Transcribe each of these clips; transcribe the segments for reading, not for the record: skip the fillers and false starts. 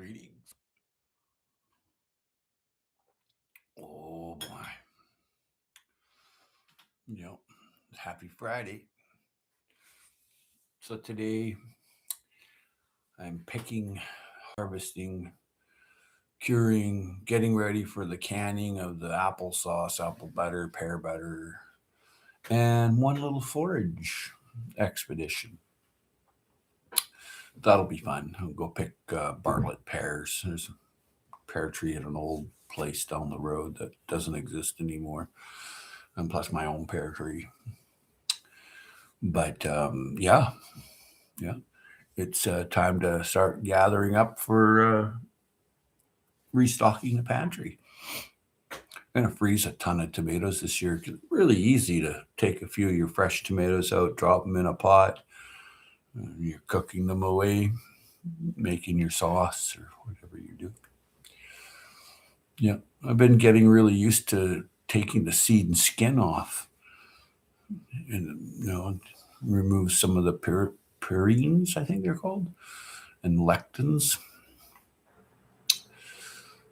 Greetings. Oh boy. Yep. Happy Friday. So today I'm picking, harvesting, curing, getting ready for the canning of the applesauce, apple butter, pear butter, and one little forage expedition. That'll be fun. I'll go pick Bartlett pears. There's a pear tree at an old place down the road that doesn't exist anymore. And plus my own pear tree. But yeah, it's time to start gathering up for restocking the pantry. I'm gonna freeze a ton of tomatoes this year. 'Cause it's really easy to take a few of your fresh tomatoes out, drop them in a pot. You're cooking them away, making your sauce or whatever you do. Yeah, I've been getting really used to taking the seed and skin off, and remove some of the purines, I think they're called, and lectins.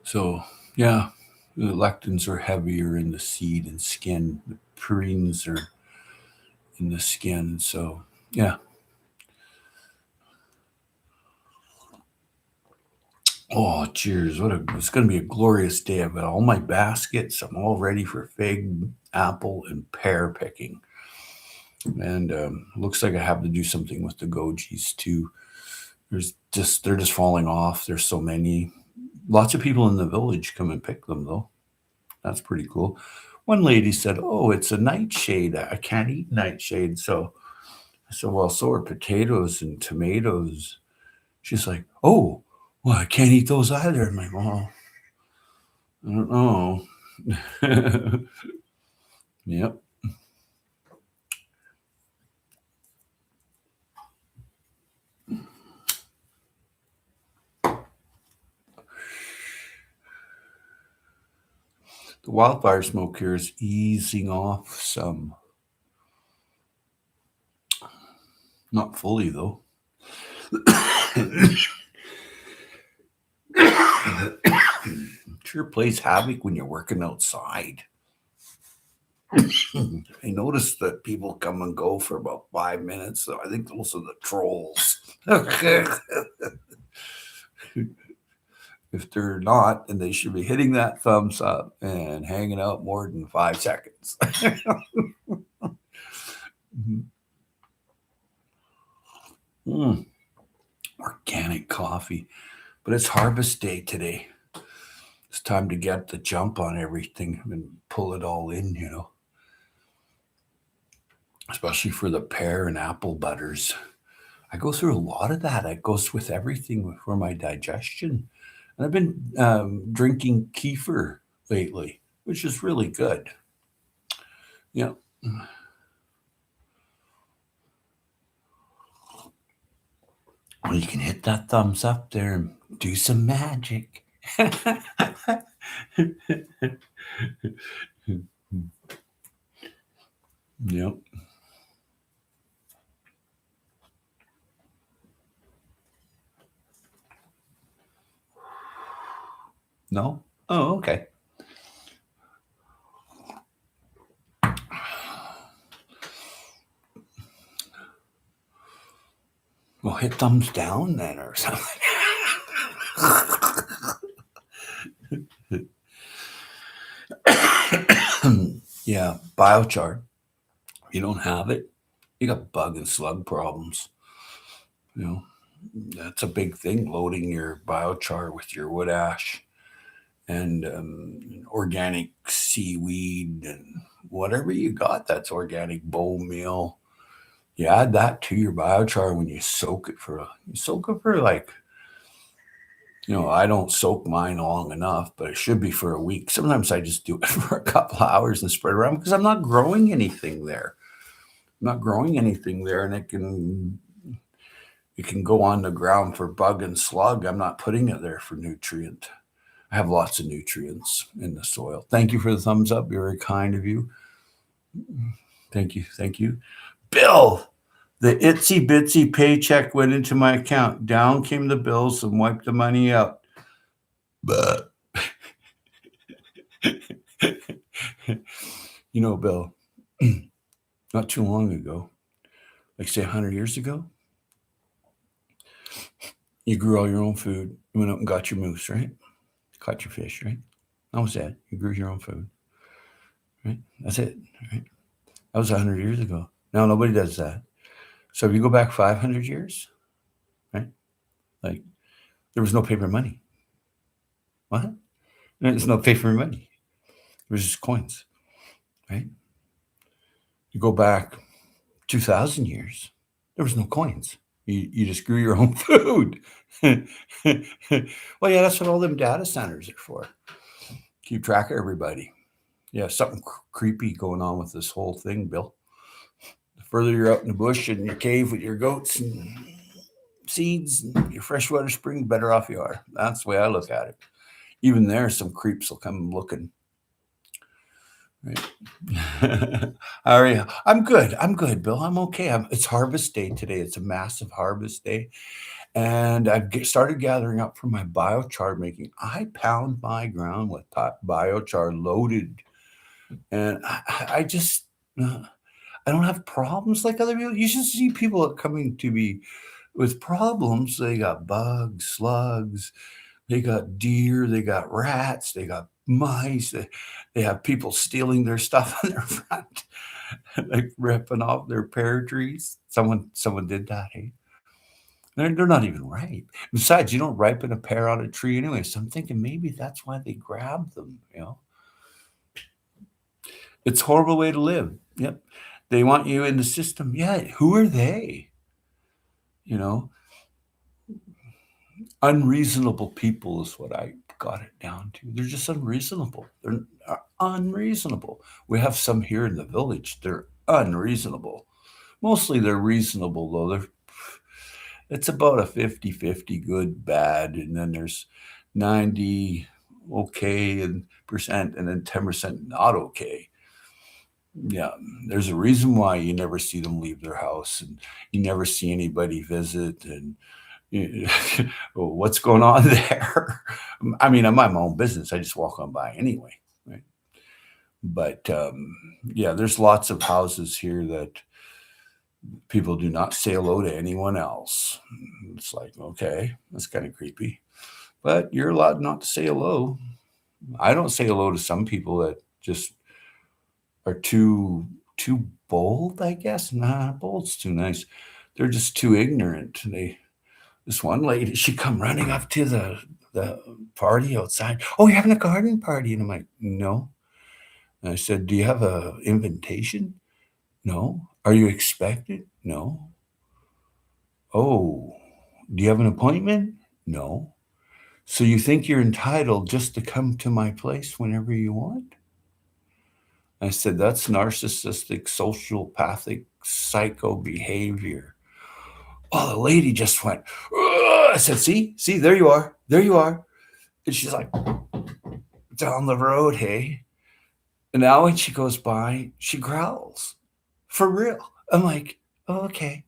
So yeah, the lectins are heavier in the seed and skin. The purines are in the skin. So yeah. Oh, cheers! It's going to be a glorious day. I've got all my baskets. I'm all ready for fig, apple, and pear picking. And looks like I have to do something with the gojis too. They're just falling off. There's so many. Lots of people in the village come and pick them though. That's pretty cool. One lady said, "Oh, it's a nightshade. I can't eat nightshade." So I said, "Well, so are potatoes and tomatoes." She's like, "Oh, well, I can't eat those either." I'm like, "Well, I don't know." Yep. The wildfire smoke here is easing off some. Not fully, though. Sure plays havoc when you're working outside. I noticed that people come and go for about 5 minutes. So I think those are the trolls. If they're not, then they should be hitting that thumbs up and hanging out more than 5 seconds. Mm, organic coffee. But it's harvest day today. It's time to get the jump on everything and pull it all in. Especially for the pear and apple butters. I go through a lot of that. It goes with everything for my digestion. And I've been drinking kefir lately, which is really good. Yeah. Well, you can hit that thumbs up there and do some magic. Yep. No? Oh, okay. Well, hit thumbs down then or something. Yeah, biochar. If you don't have it, you got bug and slug problems. You know, that's a big thing, loading your biochar with your wood ash and organic seaweed and whatever you got that's organic, bone meal. You add that to your biochar when you soak it for like, I don't soak mine long enough, but it should be for a week. Sometimes I just do it for a couple of hours and spread it around because I'm not growing anything there. I'm not growing anything there, and it can go on the ground for bug and slug. I'm not putting it there for nutrient. I have lots of nutrients in the soil. Thank you for the thumbs up. You're very kind of you. Thank you. Thank you. Bill, the itsy bitsy paycheck went into my account. Down came the bills and wiped the money out. But Bill, not too long ago, like say 100 years ago, you grew all your own food. You went out and got your moose, right? Caught your fish, right? That was it. You grew your own food, right? That's it, right? That was 100 years ago. Now nobody does that. So if you go back 500 years, right? Like there was no paper money. What? There's no paper money. There was just coins, right? You go back 2,000 years, there was no coins. You just grew your own food. Well, yeah, that's what all them data centers are for. Keep track of everybody. Yeah, something creepy going on with this whole thing, Bill. The further you're out in the bush in your cave with your goats and seeds and your freshwater spring, better off you are. That's the way I look at it. Even there, some creeps will come looking. Right. How are you? I'm good. I'm good, Bill. I'm okay. It's harvest day today. It's a massive harvest day. And I've started gathering up for my biochar making. I pound my ground with biochar loaded. And I just, I don't have problems like other people. You should see people coming to me with problems. They got bugs, slugs, they got deer, they got rats, they got mice. They have people stealing their stuff on their front, like ripping off their pear trees. Someone did that. Hey, they're not even ripe. Besides, you don't ripen a pear on a tree anyway. So I'm thinking maybe that's why they grabbed them. It's a horrible way to live. Yep. They want you in the system. Yeah. Who are they? You know, unreasonable people is what I got it down to. They're just unreasonable. They're unreasonable. We have some here in the village. They're unreasonable. Mostly they're reasonable though. It's about a 50-50 good, bad, and then there's 90 okay and percent and then 10% not okay. Yeah, there's a reason why you never see them leave their house and you never see anybody visit and what's going on there? I mean, I mind my own business. I just walk on by anyway, right? But yeah, there's lots of houses here that people do not say hello to anyone else. It's like, okay, that's kind of creepy. But you're allowed not to say hello. I don't say hello to some people that just are too bold, I guess. Nah, bold's too nice. They're just too ignorant. This one lady, she come running up to the party outside. Oh, you're having a garden party? And I'm like, no. And I said, do you have a invitation? No. Are you expected? No. Oh, do you have an appointment? No. So you think you're entitled just to come to my place whenever you want? I said, that's narcissistic, sociopathic, psycho behavior. Oh, the lady just went, ugh. I said, see, there you are. There you are. And she's like, down the road, hey. And now when she goes by, she growls. For real. I'm like, oh, okay.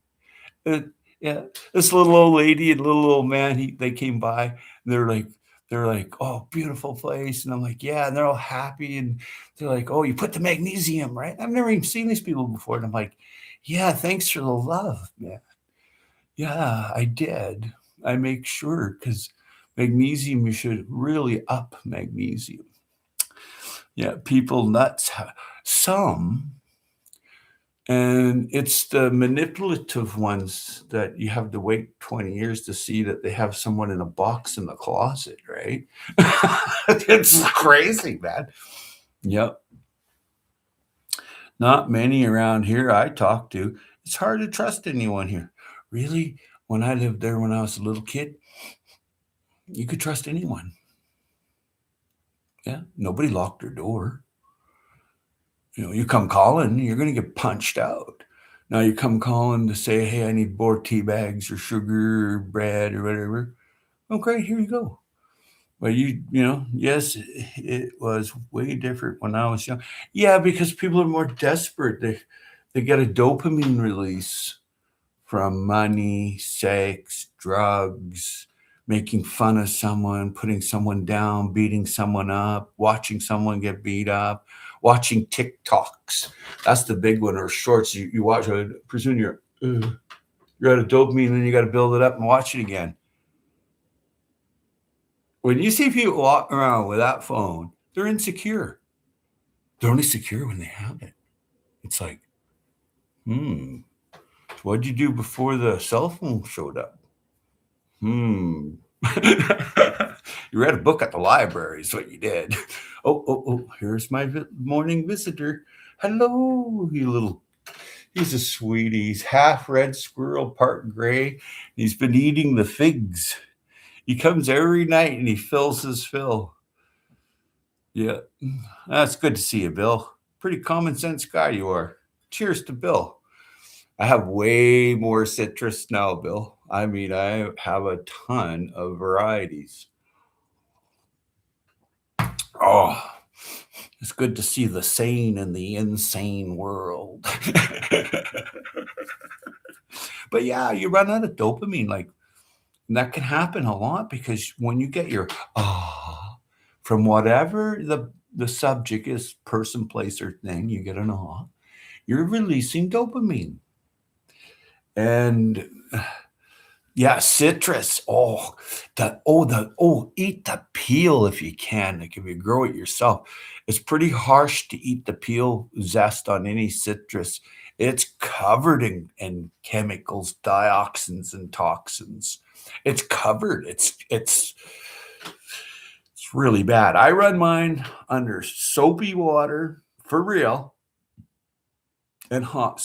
Uh, yeah. This little old lady and little old man, they came by and they're like, oh, beautiful place. And I'm like, yeah, and they're all happy. And they're like, oh, you put the magnesium, right? I've never even seen these people before. And I'm like, yeah, thanks for the love, man. Yeah, I did. I make sure because magnesium, you should really up magnesium. Yeah, people nuts. Some, and it's the manipulative ones that you have to wait 20 years to see that they have someone in a box in the closet, right? It's crazy, man. Yep. Not many around here I talk to. It's hard to trust anyone here. Really? When I lived there when I was a little kid, you could trust anyone. Yeah, nobody locked their door. You come calling, you're going to get punched out. Now you come calling to say, hey, I need more tea bags or sugar or bread or whatever. Oh, great, here you go. But yes, it was way different when I was young. Yeah, because people are more desperate. They get a dopamine release from money, sex, drugs, making fun of someone, putting someone down, beating someone up, watching someone get beat up, watching TikToks. That's the big one, or shorts. You watch, I presume you're out of dopamine, and then you got to build it up and watch it again. When you see people walking around with that phone, they're insecure. They're only secure when they have it. It's like, what'd you do before the cell phone showed up? You read a book at the library is what you did. Oh, here's my morning visitor. Hello, he's a sweetie. He's half red squirrel, part gray. He's been eating the figs. He comes every night and he fills his fill. Yeah, that's good to see you, Bill. Pretty common sense guy you are. Cheers to Bill. I have way more citrus now, Bill. I mean, I have a ton of varieties. Oh, it's good to see the sane in the insane world. But yeah, you run out of dopamine. Like, and that can happen a lot because when you get your from whatever the subject is, person, place, or thing, you get an you're releasing dopamine. And yeah, citrus. Eat the peel if you can. Like if you grow it yourself, it's pretty harsh to eat the peel zest on any citrus. It's covered in chemicals, dioxins, and toxins. It's covered. It's really bad. I run mine under soapy water for real, and hot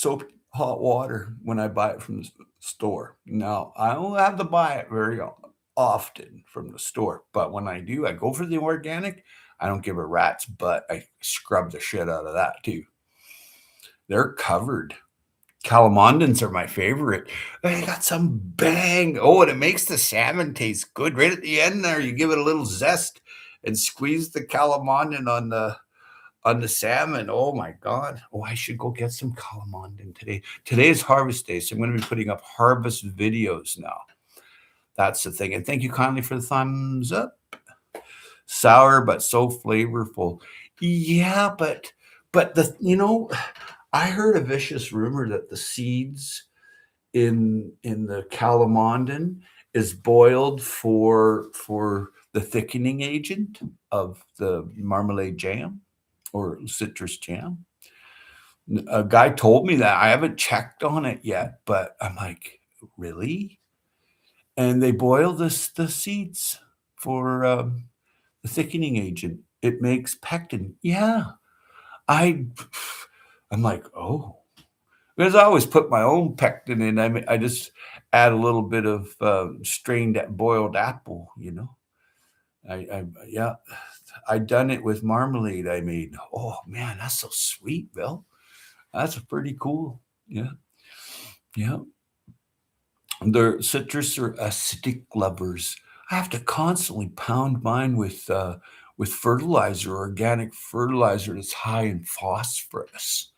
water when I buy it from the store. Now, I don't have to buy it very often from the store, but when I do, I go for the organic. I don't give a rat's butt. I scrub the shit out of that too. They're covered. Calamondins are my favorite. They got some bang. Oh, and it makes the salmon taste good. Right at the end there, you give it a little zest and squeeze the calamondin on the salmon. Oh my God. Oh, I should go get some calamondin today. Today is harvest day, so I'm going to be putting up harvest videos now. That's the thing. And thank you kindly for the thumbs up. Sour, but so flavorful. Yeah, but I heard a vicious rumor that the seeds in the calamondin is boiled for the thickening agent of the marmalade jam or citrus jam. A guy told me that. I haven't checked on it yet, but I'm like, really? And they boil the seeds for the thickening agent. It makes pectin. Yeah, I'm like, oh, because I always put my own pectin in. I mean, I just add a little bit of strained boiled apple. Yeah, I done it with marmalade I made. Oh man, that's so sweet, Bill. That's pretty cool. Yeah, yeah. The citrus are acidic lovers. I have to constantly pound mine with fertilizer, organic fertilizer that's high in phosphorus,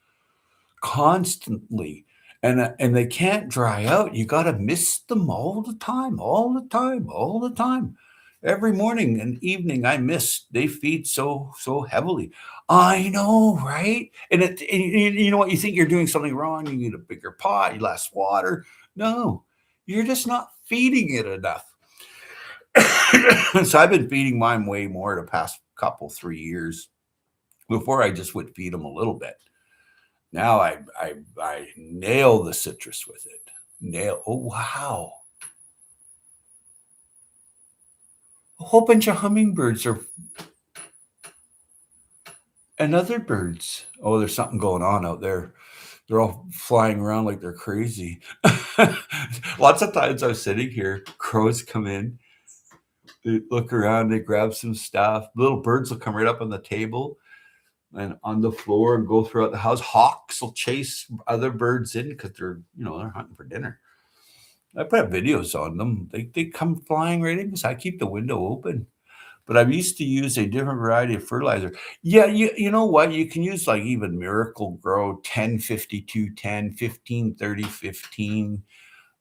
constantly. And they can't dry out. You got to mist them all the time, all the time, all the time. Every morning and evening, I mist. They feed so heavily. I know, right? And you know what? You think you're doing something wrong. You need a bigger pot, you less water. No, you're just not feeding it enough. So I've been feeding mine way more the past couple 3 years. Before I just would feed them a little bit. Now I nail the citrus with it. Nail. Oh wow! A whole bunch of hummingbirds and other birds. Oh, there's something going on out there. They're all flying around like they're crazy. Lots of times I'm sitting here, crows come in, they look around, they grab some stuff. Little birds will come right up on the table and on the floor and go throughout the house. Hawks will chase other birds in because they're hunting for dinner. I put up videos on them. They come flying right in because I keep the window open. But I used to use a different variety of fertilizer. Yeah, you know what? You can use like even Miracle Grow 10 52 10, 15 30 15.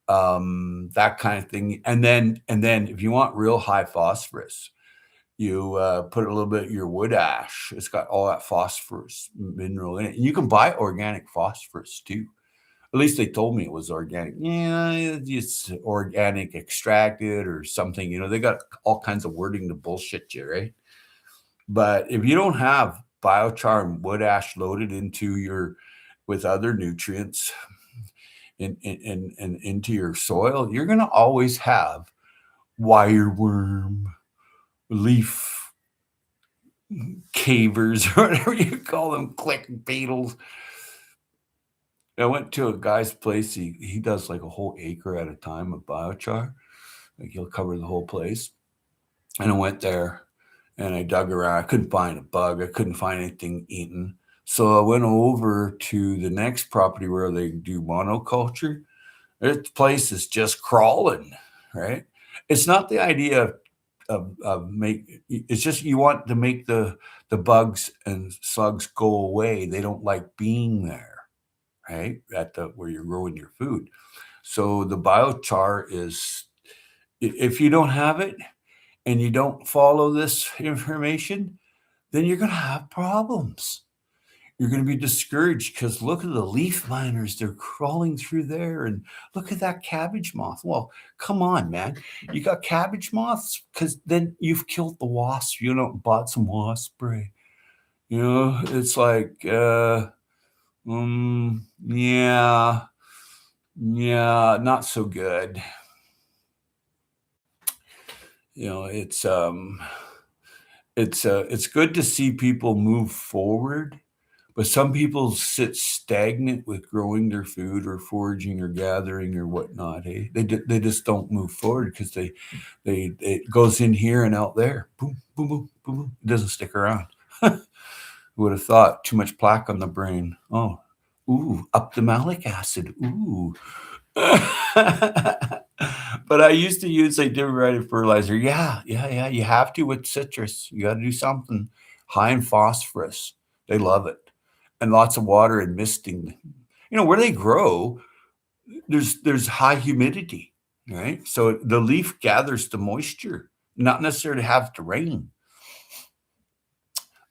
that kind of thing. And then if you want real high phosphorus, you put a little bit of your wood ash. It's got all that phosphorus mineral in it. And you can buy organic phosphorus too. At least they told me it was organic. Yeah, it's organic extracted or something. They got all kinds of wording to bullshit you, right? But if you don't have biochar and wood ash loaded into your with other nutrients in into your soil, you're going to always have wireworm, leaf cavers, or whatever you call them, click beetles. I went to a guy's place. He does like a whole acre at a time of biochar. Like he'll cover the whole place. And I went there and I dug around. I couldn't find a bug. I couldn't find anything eaten. So I went over to the next property where they do monoculture. This place is just crawling, right? It's not the idea of make. It's just you want to make the bugs and slugs go away. They don't like being there, right? At the where you're growing your food. So the biochar is, if you don't have it and you don't follow this information, then you're going to have problems. You're going to be discouraged because look at the leaf miners. They're crawling through there. And look at that cabbage moth. Well, come on, man. You got cabbage moths because then you've killed the wasp. Bought some wasp spray. It's like, yeah, not so good. It's good to see people move forward. But some people sit stagnant with growing their food or foraging or gathering or whatnot. They just don't move forward because it goes in here and out there. Boom, boom, boom, boom, boom. It doesn't stick around. Who would have thought? Too much plaque on the brain. Oh, ooh, up the malic acid. Ooh. But I used to use a different fertilizer. Yeah. You have to with citrus. You got to do something high in phosphorus. They love it. And lots of water and misting. Where they grow, there's high humidity, right? So the leaf gathers the moisture, not necessarily have to rain.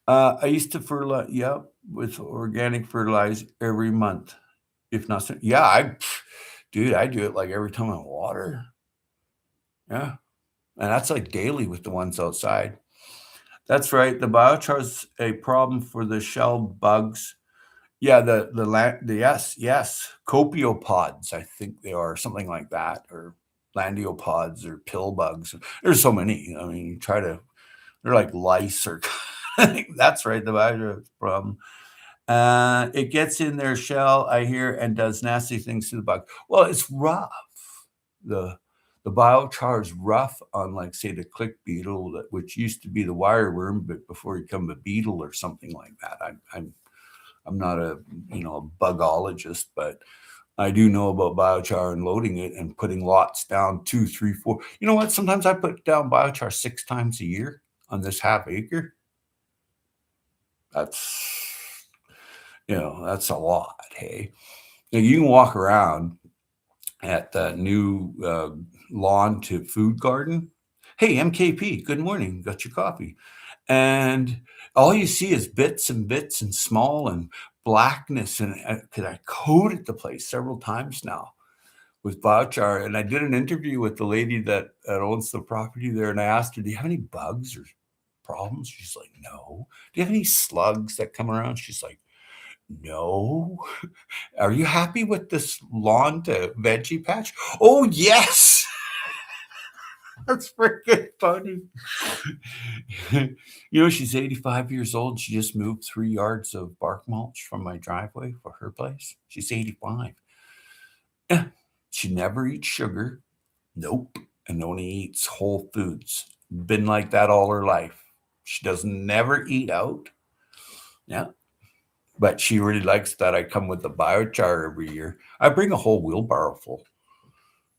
I used to fertilize, with organic fertilizer every month, if not. Yeah, dude, I do it like every time I water. Yeah, and that's like daily with the ones outside. That's right. The biochar is a problem for the shell bugs. Yeah, yes, copiopods, I think they are, something like that, or landiopods or pill bugs. There's so many. I mean, they're like lice or that's right, the biochar problem. It gets in their shell, I hear, and does nasty things to the bug. Well, it's rough. The the biochar is rough on, like, say, the click beetle, which used to be the wireworm, but before it became a beetle or something like that. I'm not a bugologist, but I do know about biochar and loading it and putting lots down 2, 3, 4. You know what? Sometimes I put down biochar 6 times a year on this half acre. That's that's a lot. Hey, now you can walk around at the new lawn to food garden. Hey, MKP, good morning. Got your coffee. And all you see is bits and bits and small and blackness. And because I coated the place several times now with biochar. And I did an interview with the lady that owns the property there. And I asked her, do you have any bugs or problems? She's like, no. Do you have any slugs that come around? She's like, no. Are you happy with this lawn to veggie patch? Oh, yes. That's freaking funny. She's 85 years old. She just moved 3 yards of bark mulch from my driveway for her place. She's 85. Yeah. She never eats sugar. Nope. And only eats whole foods. Been like that all her life. She does never eat out. Yeah. But she really likes that I come with the biochar every year. I bring a whole wheelbarrow full.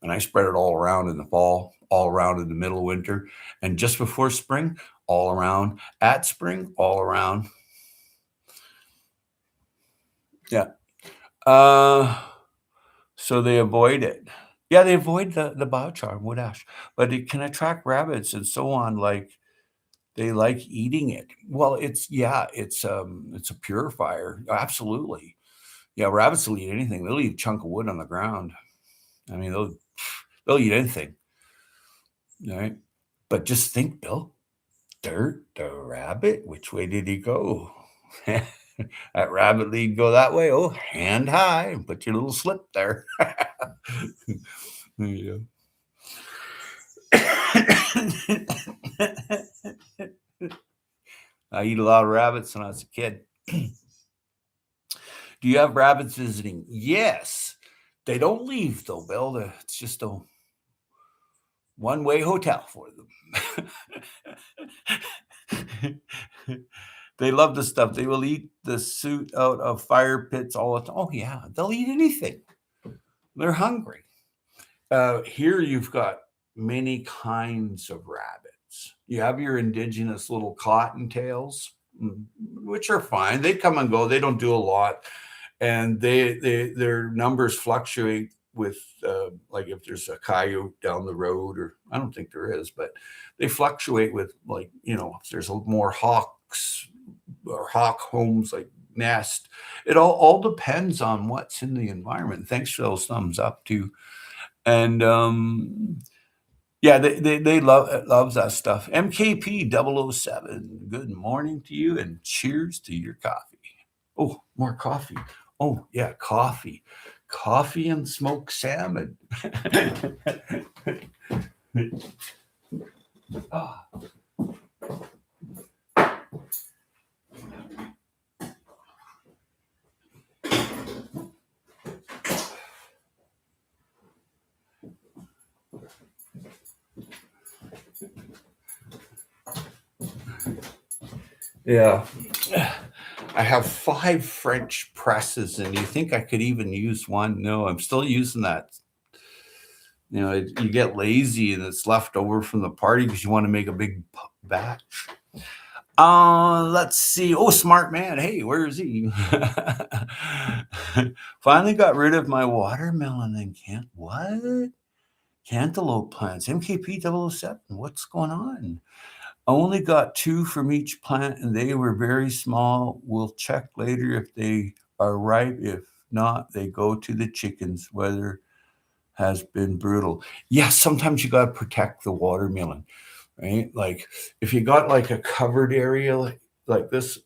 And I spread it all around in the fall, all around in the middle of winter, and just before spring, all around at spring, all around. Yeah. So they avoid it. Yeah, they avoid the biochar and wood ash, but it can attract rabbits and so on, like, they like eating it. Well, it's a purifier, absolutely. Yeah, rabbits will eat anything. They'll eat a chunk of wood on the ground. I mean, they'll eat anything, right? But just think, Bill, Dirt the rabbit, which way did he go? That rabbit lead go that way. Oh, hand high, and put your little slip there. Yeah. I eat a lot of rabbits when I was a kid. Do you have rabbits visiting? Yes. They don't leave though, Bill. It's just a one-way hotel for them. They love the stuff. They will eat the suit out of fire pits all the time. Oh yeah, they'll eat anything. They're hungry. Here you've got many kinds of rabbits. You have your indigenous little cottontails, which are fine. They come and go. They don't do a lot, and their numbers fluctuate with like if there's a coyote down the road, or I don't think there is, but they fluctuate with, like, if there's more hawks or hawk homes, like nest. It all depends on what's in the environment. Thanks for those thumbs up too. And yeah, they loves that stuff. MKP 007. Good morning to you and cheers to your coffee. Oh, more coffee. Oh yeah, coffee and smoked salmon. Ah. Yeah. I have 5 French presses, and you think I could even use one? No, I'm still using that. You get lazy and it's left over from the party because you want to make a big batch. Let's see. Oh, smart man. Hey, where is he? Finally got rid of my watermelon and cantaloupe plants. MKP 007. What's going on? I only got 2 from each plant and they were very small. We'll check later if they are ripe. If not, they go to the chickens. Weather has been brutal. Yes, sometimes you got to protect the watermelon, right? Like if you got like a covered area like this,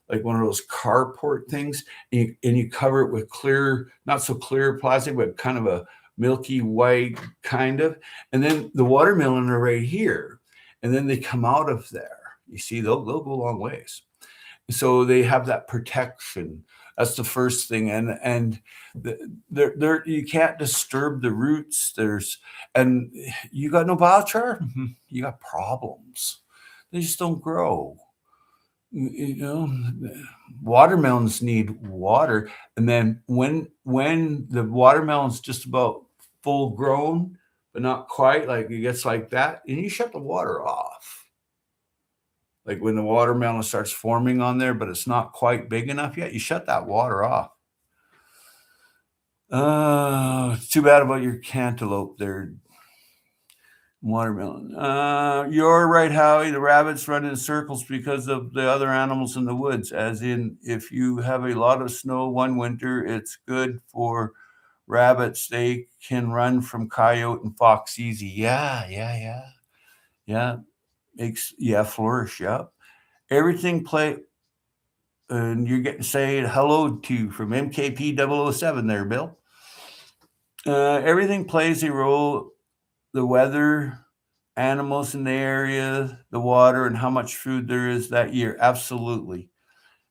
like one of those carport things, and you cover it with clear, not so clear plastic, but kind of a milky white kind of, and then the watermelon are right here, and then they come out of there. You see, they'll go a long ways. So they have that protection. That's the first thing, and there you can't disturb the roots. And you got no biochar, you got problems. They just don't grow. You know, watermelons need water, and then when the watermelon's just about full grown, but not quite, like it gets like that, and you shut the water off. Like when the watermelon starts forming on there, but it's not quite big enough yet, you shut that water off. It's too bad about your cantaloupe there, watermelon. You're right, Howie. The rabbits run in circles because of the other animals in the woods. As in, if you have a lot of snow one winter, it's good for rabbits. They can run from coyote and fox easy. Yeah. Flourish. Yeah. Everything play. And you're getting say hello to from MKP 007 there, Bill. Everything plays a role. The weather, animals in the area, the water, and how much food there is that year. Absolutely.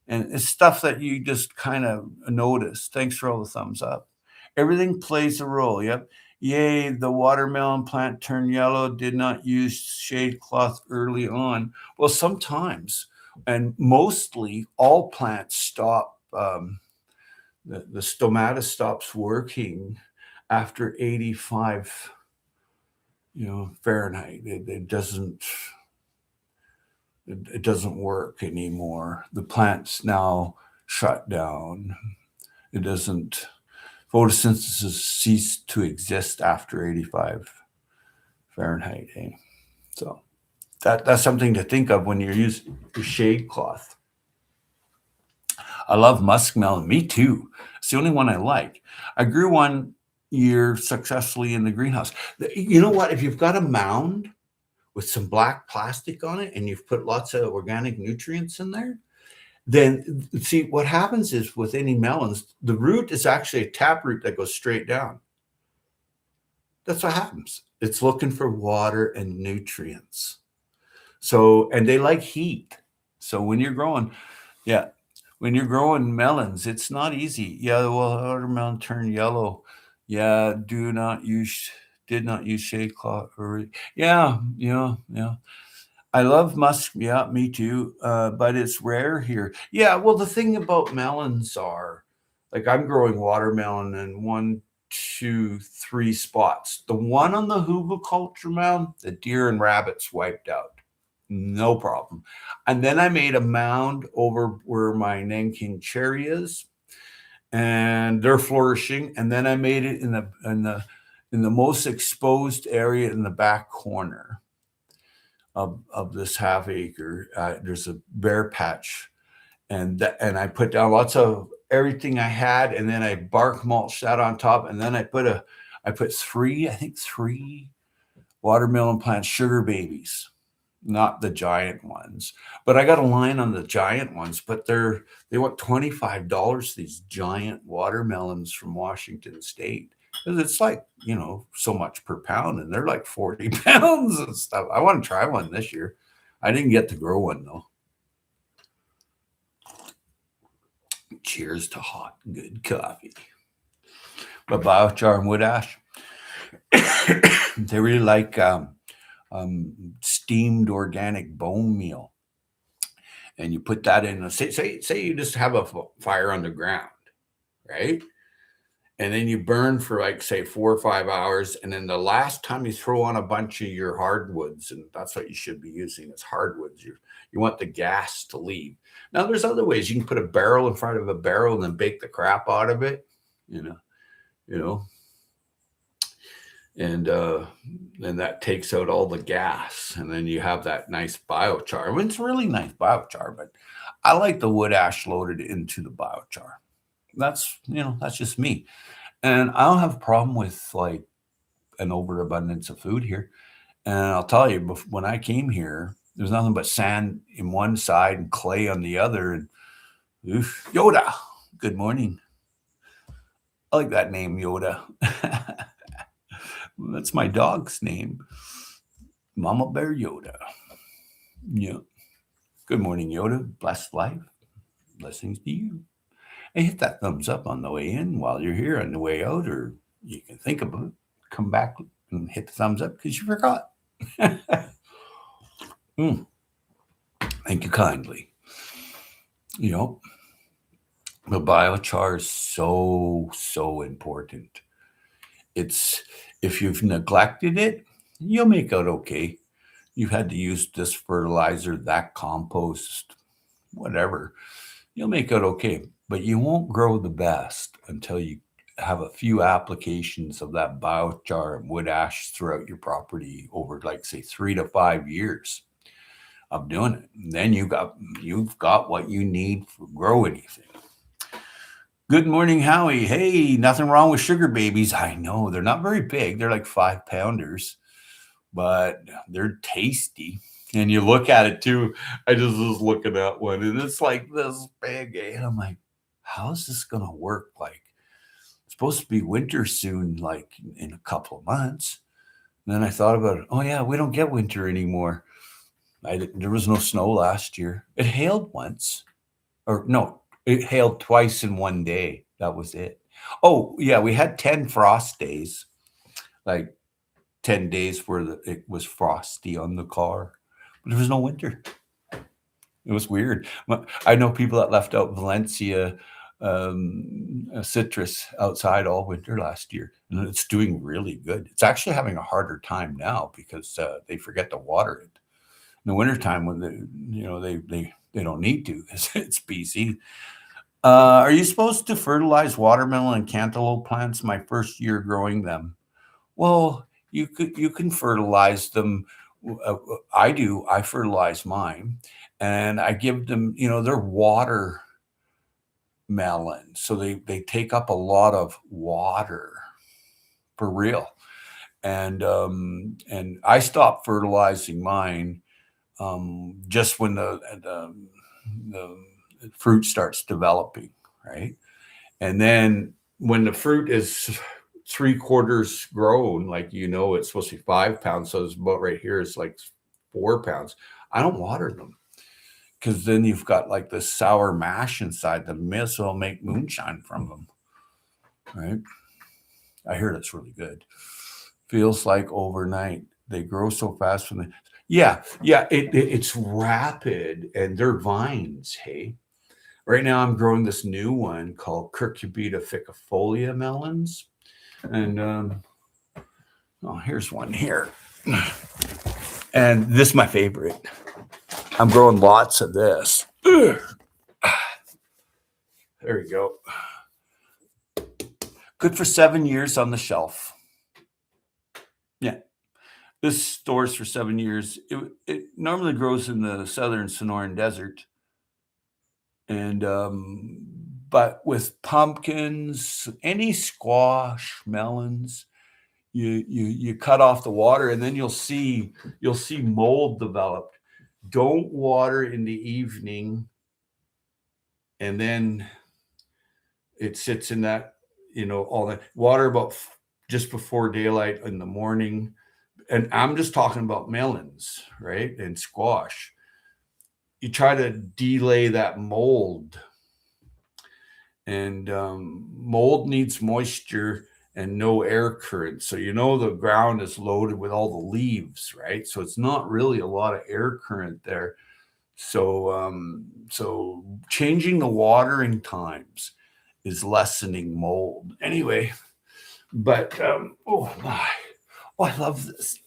And it's stuff that you just kind of notice. Thanks for all the thumbs up. Everything plays a role. Yep. Yay, the watermelon plant turned yellow, did not use shade cloth early on. Well, sometimes, and mostly all plants stop, the stomata stops working after 85 Fahrenheit. It doesn't work anymore. The plant's now shut down. It doesn't. Photosynthesis ceased to exist after 85 Fahrenheit. Eh? So that's something to think of when you're using your shade cloth. I love muskmelon. Me too. It's the only one I like. I grew one year successfully in the greenhouse. You know what? If you've got a mound with some black plastic on it and you've put lots of organic nutrients in there, then see what happens is with any melons, the root is actually a taproot that goes straight down. That's what happens. It's looking for water and nutrients. So, and they like heat. So when you're growing, yeah, when you're growing melons, it's not easy. Yeah, the watermelon turned yellow. Yeah, did not use shade cloth. Or, yeah. I love musk. Yeah, me too. But it's rare here. Yeah, well, the thing about melons are, like, I'm growing watermelon in 1, 2, 3 spots. The one on the huviculture mound, the deer and rabbits wiped out. No problem. And then I made a mound over where my Nanking cherry is, and they're flourishing. And then I made it in the most exposed area in the back corner of this half acre. There's a bare patch, and I put down lots of everything I had, and then I bark mulched that on top, and then I put three watermelon plants, sugar babies, not the giant ones. But I got a line on the giant ones, but they want $25, these giant watermelons from Washington State. Because it's like, so much per pound, and they're like 40 pounds and stuff. I want to try one this year. I didn't get to grow one though. Cheers to hot, good coffee. But biochar and wood ash, they really like steamed organic bone meal, and you put that in. Say you just have a fire on the ground, right? And then you burn for like say 4 or 5 hours, and then the last time you throw on a bunch of your hardwoods, and that's what you should be using as hardwoods. You want the gas to leave. Now there's other ways. You can put a barrel in front of a barrel and then bake the crap out of it, and then that takes out all the gas, and then you have that nice biochar. I mean, it's really nice biochar, but I like the wood ash loaded into the biochar. That's just me, and I don't have a problem with like an overabundance of food here. And I'll tell you, when I came here, there's nothing but sand in one side and clay on the other. And Yoda, good morning. I like that name, Yoda. That's my dog's name, Mama Bear Yoda. Yeah. Good morning, Yoda. Blessed life. Blessings to you. Hey, hit that thumbs up on the way in while you're here. On the way out, or you can think about it. Come back and hit the thumbs up because you forgot. Thank you kindly. The biochar is so important. It's if you've neglected it, you'll make out okay. You've had to use this fertilizer, that compost, whatever. You'll make out okay, but you won't grow the best until you have a few applications of that biochar and wood ash throughout your property over, like, say, 3 to 5 years of doing it. And then you've got what you need to grow anything. Good morning, Howie. Hey, nothing wrong with sugar babies. I know they're not very big. They're like 5-pounders, but they're tasty. And you look at it too. I just was looking at one, and it's like this big. And I'm like, how is this going to work? Like, it's supposed to be winter soon, like in a couple of months. And then I thought about it. Oh, yeah, we don't get winter anymore. There was no snow last year. It hailed once. Or no, it hailed twice in one day. That was it. Oh, yeah, we had 10 frost days, like 10 days where it was frosty on the car. But there was no winter. It was weird. I know people that left out Valencia citrus outside all winter last year, and it's doing really good. It's actually having a harder time now because they forget to water it. In the wintertime, when they don't need to, it's BC. Are you supposed to fertilize watermelon and cantaloupe plants my first year growing them? Well, you can fertilize them. I do. I fertilize mine, and I give them. They're watermelon, so they take up a lot of water for real. And I stopped fertilizing mine just when the fruit starts developing, right? And then when the fruit is 3/4 grown, like it's supposed to be 5 pounds, so it's about right here. It's like 4 pounds. I don't water them because then you've got like this sour mash inside them. May as well make moonshine from them, right? I hear that's really good. Feels like overnight. They grow so fast from the yeah. It's rapid and they're vines. Hey, right now I'm growing this new one called Cucurbita ficifolia melons, and oh, here's one here, and this is my favorite. I'm growing lots of this. There you go. Good for 7 years on the shelf. Yeah. This stores for 7 years. It normally grows in the southern Sonoran Desert, and but with pumpkins, any squash, melons, you cut off the water, and then you'll see mold developed. Don't water in the evening, and then it sits in that all that water about just before daylight in the morning. And I'm just talking about melons, right? And squash. You try to delay that mold, and mold needs moisture and no air current. So the ground is loaded with all the leaves, right? So it's not really a lot of air current there. So changing the watering times is lessening mold. Anyway, but oh my, oh, I love this.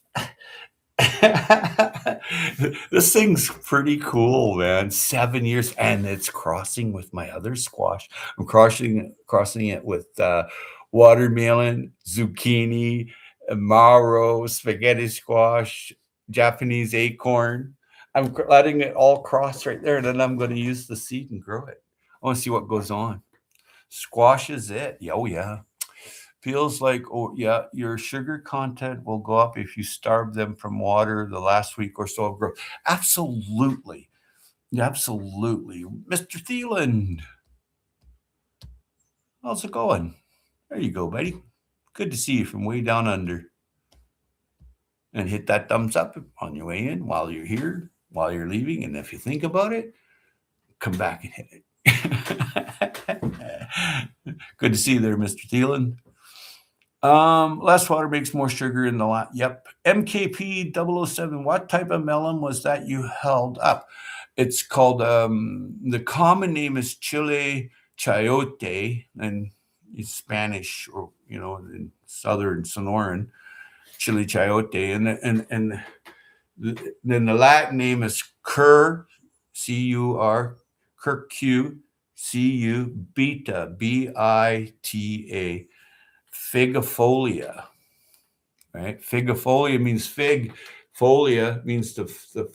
This thing's pretty cool, man. 7 years, and it's crossing with my other squash. I'm crossing it with watermelon, zucchini, marrow, spaghetti squash, Japanese acorn. I'm letting it all cross right there, and then I'm going to use the seed and grow it. I want to see what goes on. Squash is it. Oh yeah. Feels like, oh, yeah, your sugar content will go up if you starve them from water the last week or so of growth. Absolutely. Absolutely. Mr. Thielen, how's it going? There you go, buddy. Good to see you from way down under. And hit that thumbs up on your way in, while you're here, while you're leaving. And if you think about it, come back and hit it. Good to see you there, Mr. Thielen. Less water makes more sugar in the lot. Yep. MKP 007. What type of melon was that you held up? It's called, the common name is Chile chayote, and it's Spanish, or, in southern Sonoran, Chile chayote. And then the Latin name is Cur, C-U-R, Curcu, C-U, beta, B-I-T-A. Figifolia, right? Figifolia means fig. Folia means the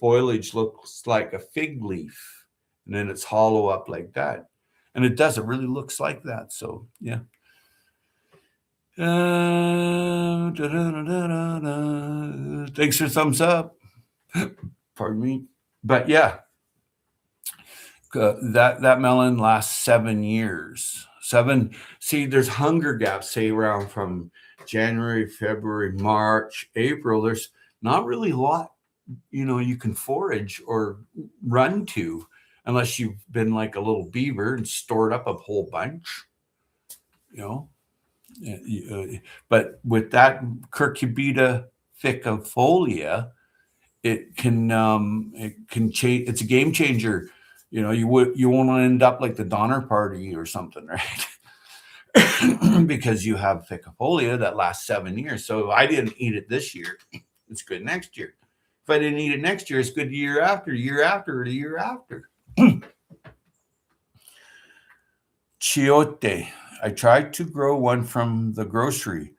foliage looks like a fig leaf, and then it's hollow up like that. And it does. It really looks like that. So, yeah. Thanks for thumbs up. Pardon me. But yeah, that melon lasts 7 years. See, there's hunger gaps, say around from January, February, March, April. There's not really a lot, you can forage or run to, unless you've been like a little beaver and stored up a whole bunch, but with that Cucurbita ficifolia, it can change. It's a game changer. You won't end up like the Donner Party or something, right? Because you have ficifolia that lasts 7 years. So if I didn't eat it this year, it's good next year. If I didn't eat it next year, it's good the year after, the year after. Chiote. I tried to grow one from the grocery,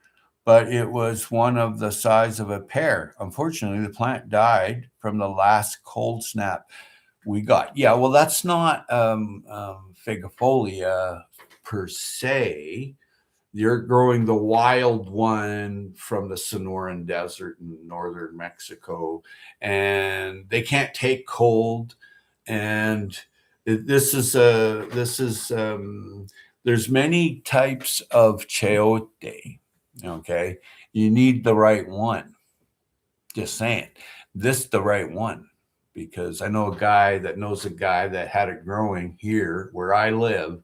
but it was one of the size of a pear. Unfortunately, the plant died from the last cold snap we got. Yeah, well, that's not figifolia per se. You're growing the wild one from the Sonoran Desert in northern Mexico, and they can't take cold. And there's many types of chayote. Okay, you need the right one. Just saying, this the right one, because I know a guy that knows a guy that had it growing here where I live.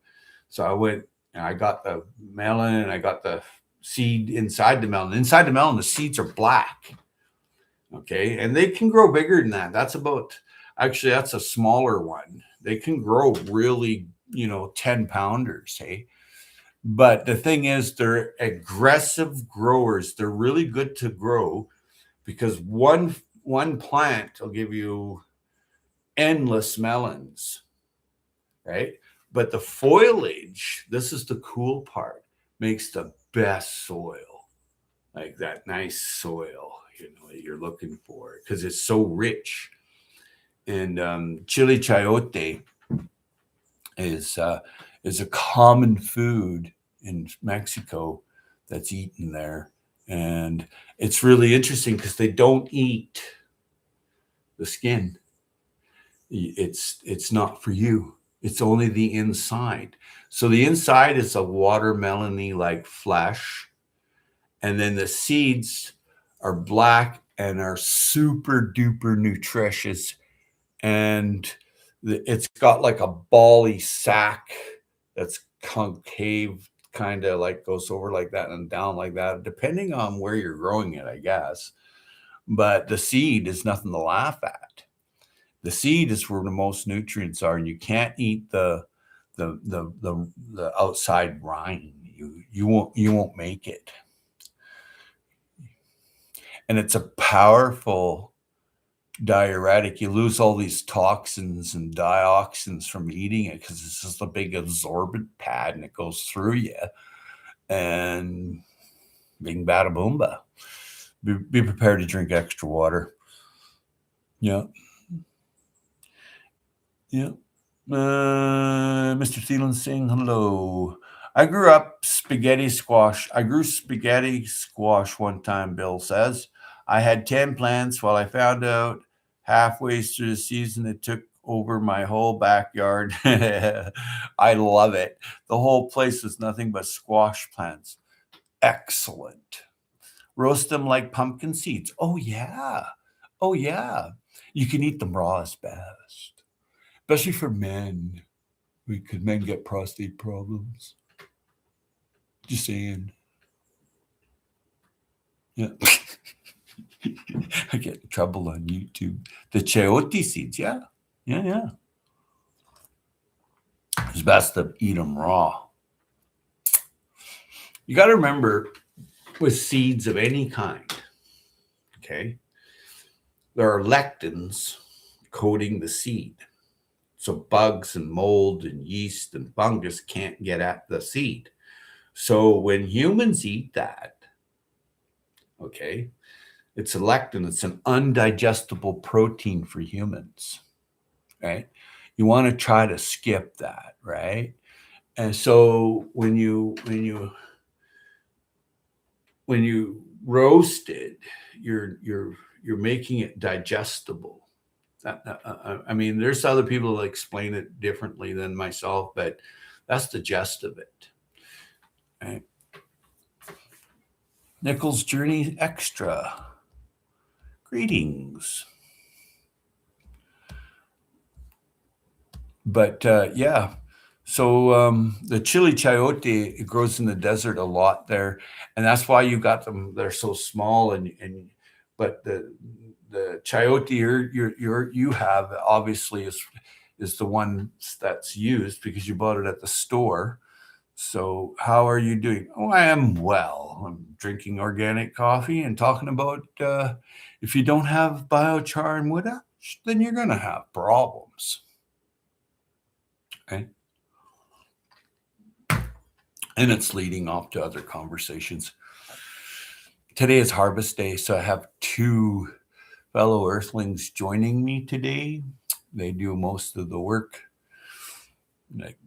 So I went and I got the melon and I got the seed inside the melon. Inside the melon, the seeds are black. Okay. And they can grow bigger than that. Actually, that's a smaller one. They can grow really, 10 pounders. Hey. But the thing is, they're aggressive growers. They're really good to grow because one plant will give you endless melons, right? But the foliage, this is the cool part, makes the best soil, like that nice soil, that you're looking for because it's so rich. And chili chayote is a common food in Mexico that's eaten there, and it's really interesting because they don't eat the skin. It's not for you. It's only the inside. So the inside is a watermelony like flesh, and then the seeds are black and are super duper nutritious, and it's got like a bally sack that's concave, kind of like goes over like that and down like that, depending on where you're growing it, I guess. But the seed is nothing to laugh at. The seed is where the most nutrients are, and you can't eat the outside rind. You won't make it. And it's a powerful diuretic. You lose all these toxins and dioxins from eating it because it's just a big absorbent pad and it goes through you. And bing bada boomba. Be prepared to drink extra water. Yeah. Yeah. Mr. Thielen saying hello. I grew spaghetti squash one time, Bill says. I had 10 plants while I found out halfway through the season it took over my whole backyard. I love it. The whole place was nothing but squash plants. Excellent. Roast them like pumpkin seeds. Oh, yeah. Oh, yeah. You can eat them raw as best, especially for men. Because men get prostate problems. Just saying. Yeah. I get in trouble on YouTube. The chayote seeds, yeah. Yeah. It's best to eat them raw. You got to remember, with seeds of any kind, okay, there are lectins coating the seed. So bugs and mold and yeast and fungus can't get at the seed. So when humans eat that, okay, it's a lectin. It's an undigestible protein for humans, right? You want to try to skip that, right? And so when you roast it, you're making it digestible. I mean, there's other people that explain it differently than myself, but that's the gist of it. Right? Nichols Journey Extra. Greetings. But yeah, so the chili chayote, it grows in the desert a lot there, and that's why you got them. They're so small, but the chayote you have obviously is the one that's used because you bought it at the store. So how are you doing? Oh, I am well. I'm drinking organic coffee and talking about if you don't have biochar and wood ash, then you're going to have problems. Okay. and it's leading off to other conversations. Today is harvest day, so I have two fellow earthlings joining me today. They do most of the work. Like,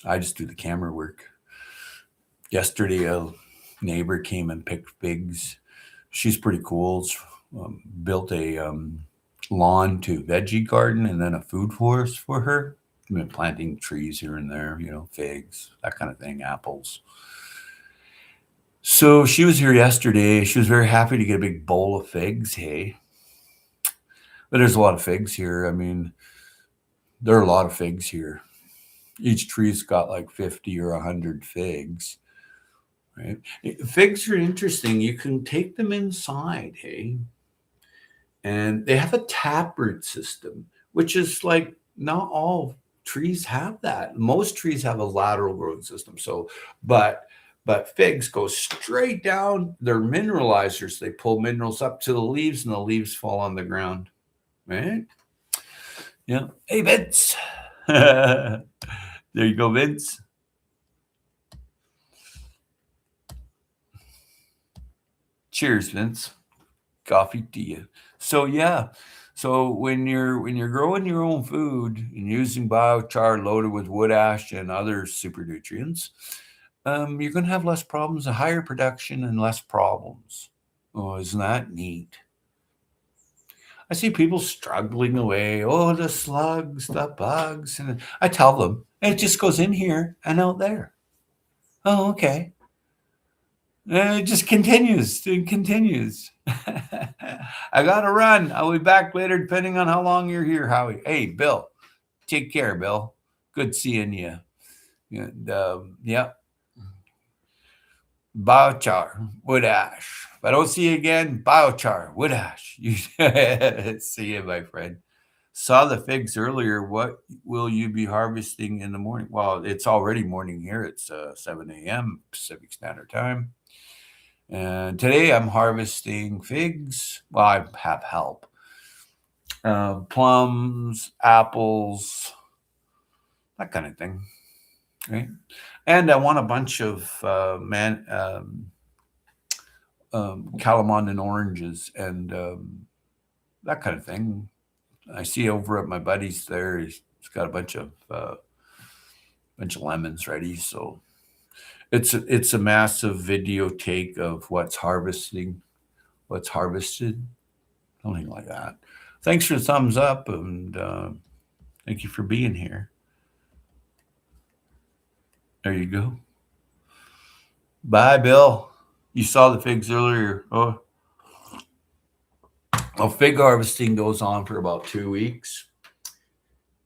I just do the camera work. Yesterday, a neighbor came and picked figs. She's pretty cool. Built a lawn to veggie garden and then a food forest for her. I've been planting trees here and there, figs, that kind of thing, apples. So she was here yesterday. She was very happy to get a big bowl of figs. Hey, but there's a lot of figs here. I mean, there are a lot of figs here. Each tree's got like 50 or 100 figs. Right? Figs are interesting. You can take them inside, hey, and they have a taproot system, which is like not all trees have that. Most trees have a lateral growth system. So, but figs go straight down. They're mineralizers. They pull minerals up to the leaves, and the leaves fall on the ground. Right? Yeah. Hey, Vince. There you go, Vince. Cheers, Vince. Coffee to you. So yeah. So when you're growing your own food and using biochar loaded with wood ash and other super nutrients, you're going to have less problems, a higher production, and less problems. Oh, isn't that neat? I see people struggling away. Oh, the slugs, the bugs, and I tell them it just goes in here and out there. Oh, okay. And it just continues. It continues. I got to run. I'll be back later, depending on how long you're here, Howie. Hey, Bill, take care, Bill. Good seeing you. And yeah, biochar, wood ash. If I don't see you again, biochar, wood ash. See you, my friend. Saw the figs earlier. What will you be harvesting in the morning? Well, it's already morning here. It's 7 a.m. Pacific Standard Time. And today I'm harvesting figs. Well, I have help. Plums, apples, that kind of thing. Right? And I want a bunch of Calamandan oranges and that kind of thing. I see over at my buddy's there, he's got a bunch of lemons ready. So it's a massive video take of what's harvested, something like that. Thanks for the thumbs up, and thank you for being here. There you go. Bye, Bill. You saw the figs earlier. Oh, well, fig harvesting goes on for about 2 weeks.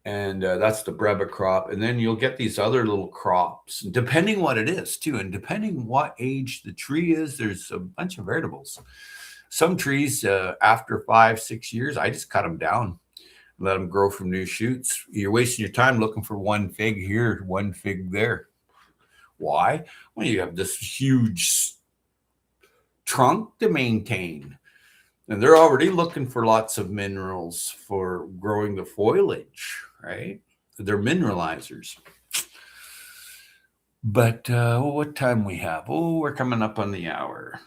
And that's the breba crop. And then you'll get these other little crops, depending what it is, too. And depending what age the tree is, there's a bunch of variables. Some trees, after 5-6 years, I just cut them down, let them grow from new shoots. You're wasting your time looking for one fig here, one fig there. Why? Well, you have this huge trunk to maintain. And they're already looking for lots of minerals for growing the foliage, right? They're mineralizers. But what time we have? Oh, we're coming up on the hour.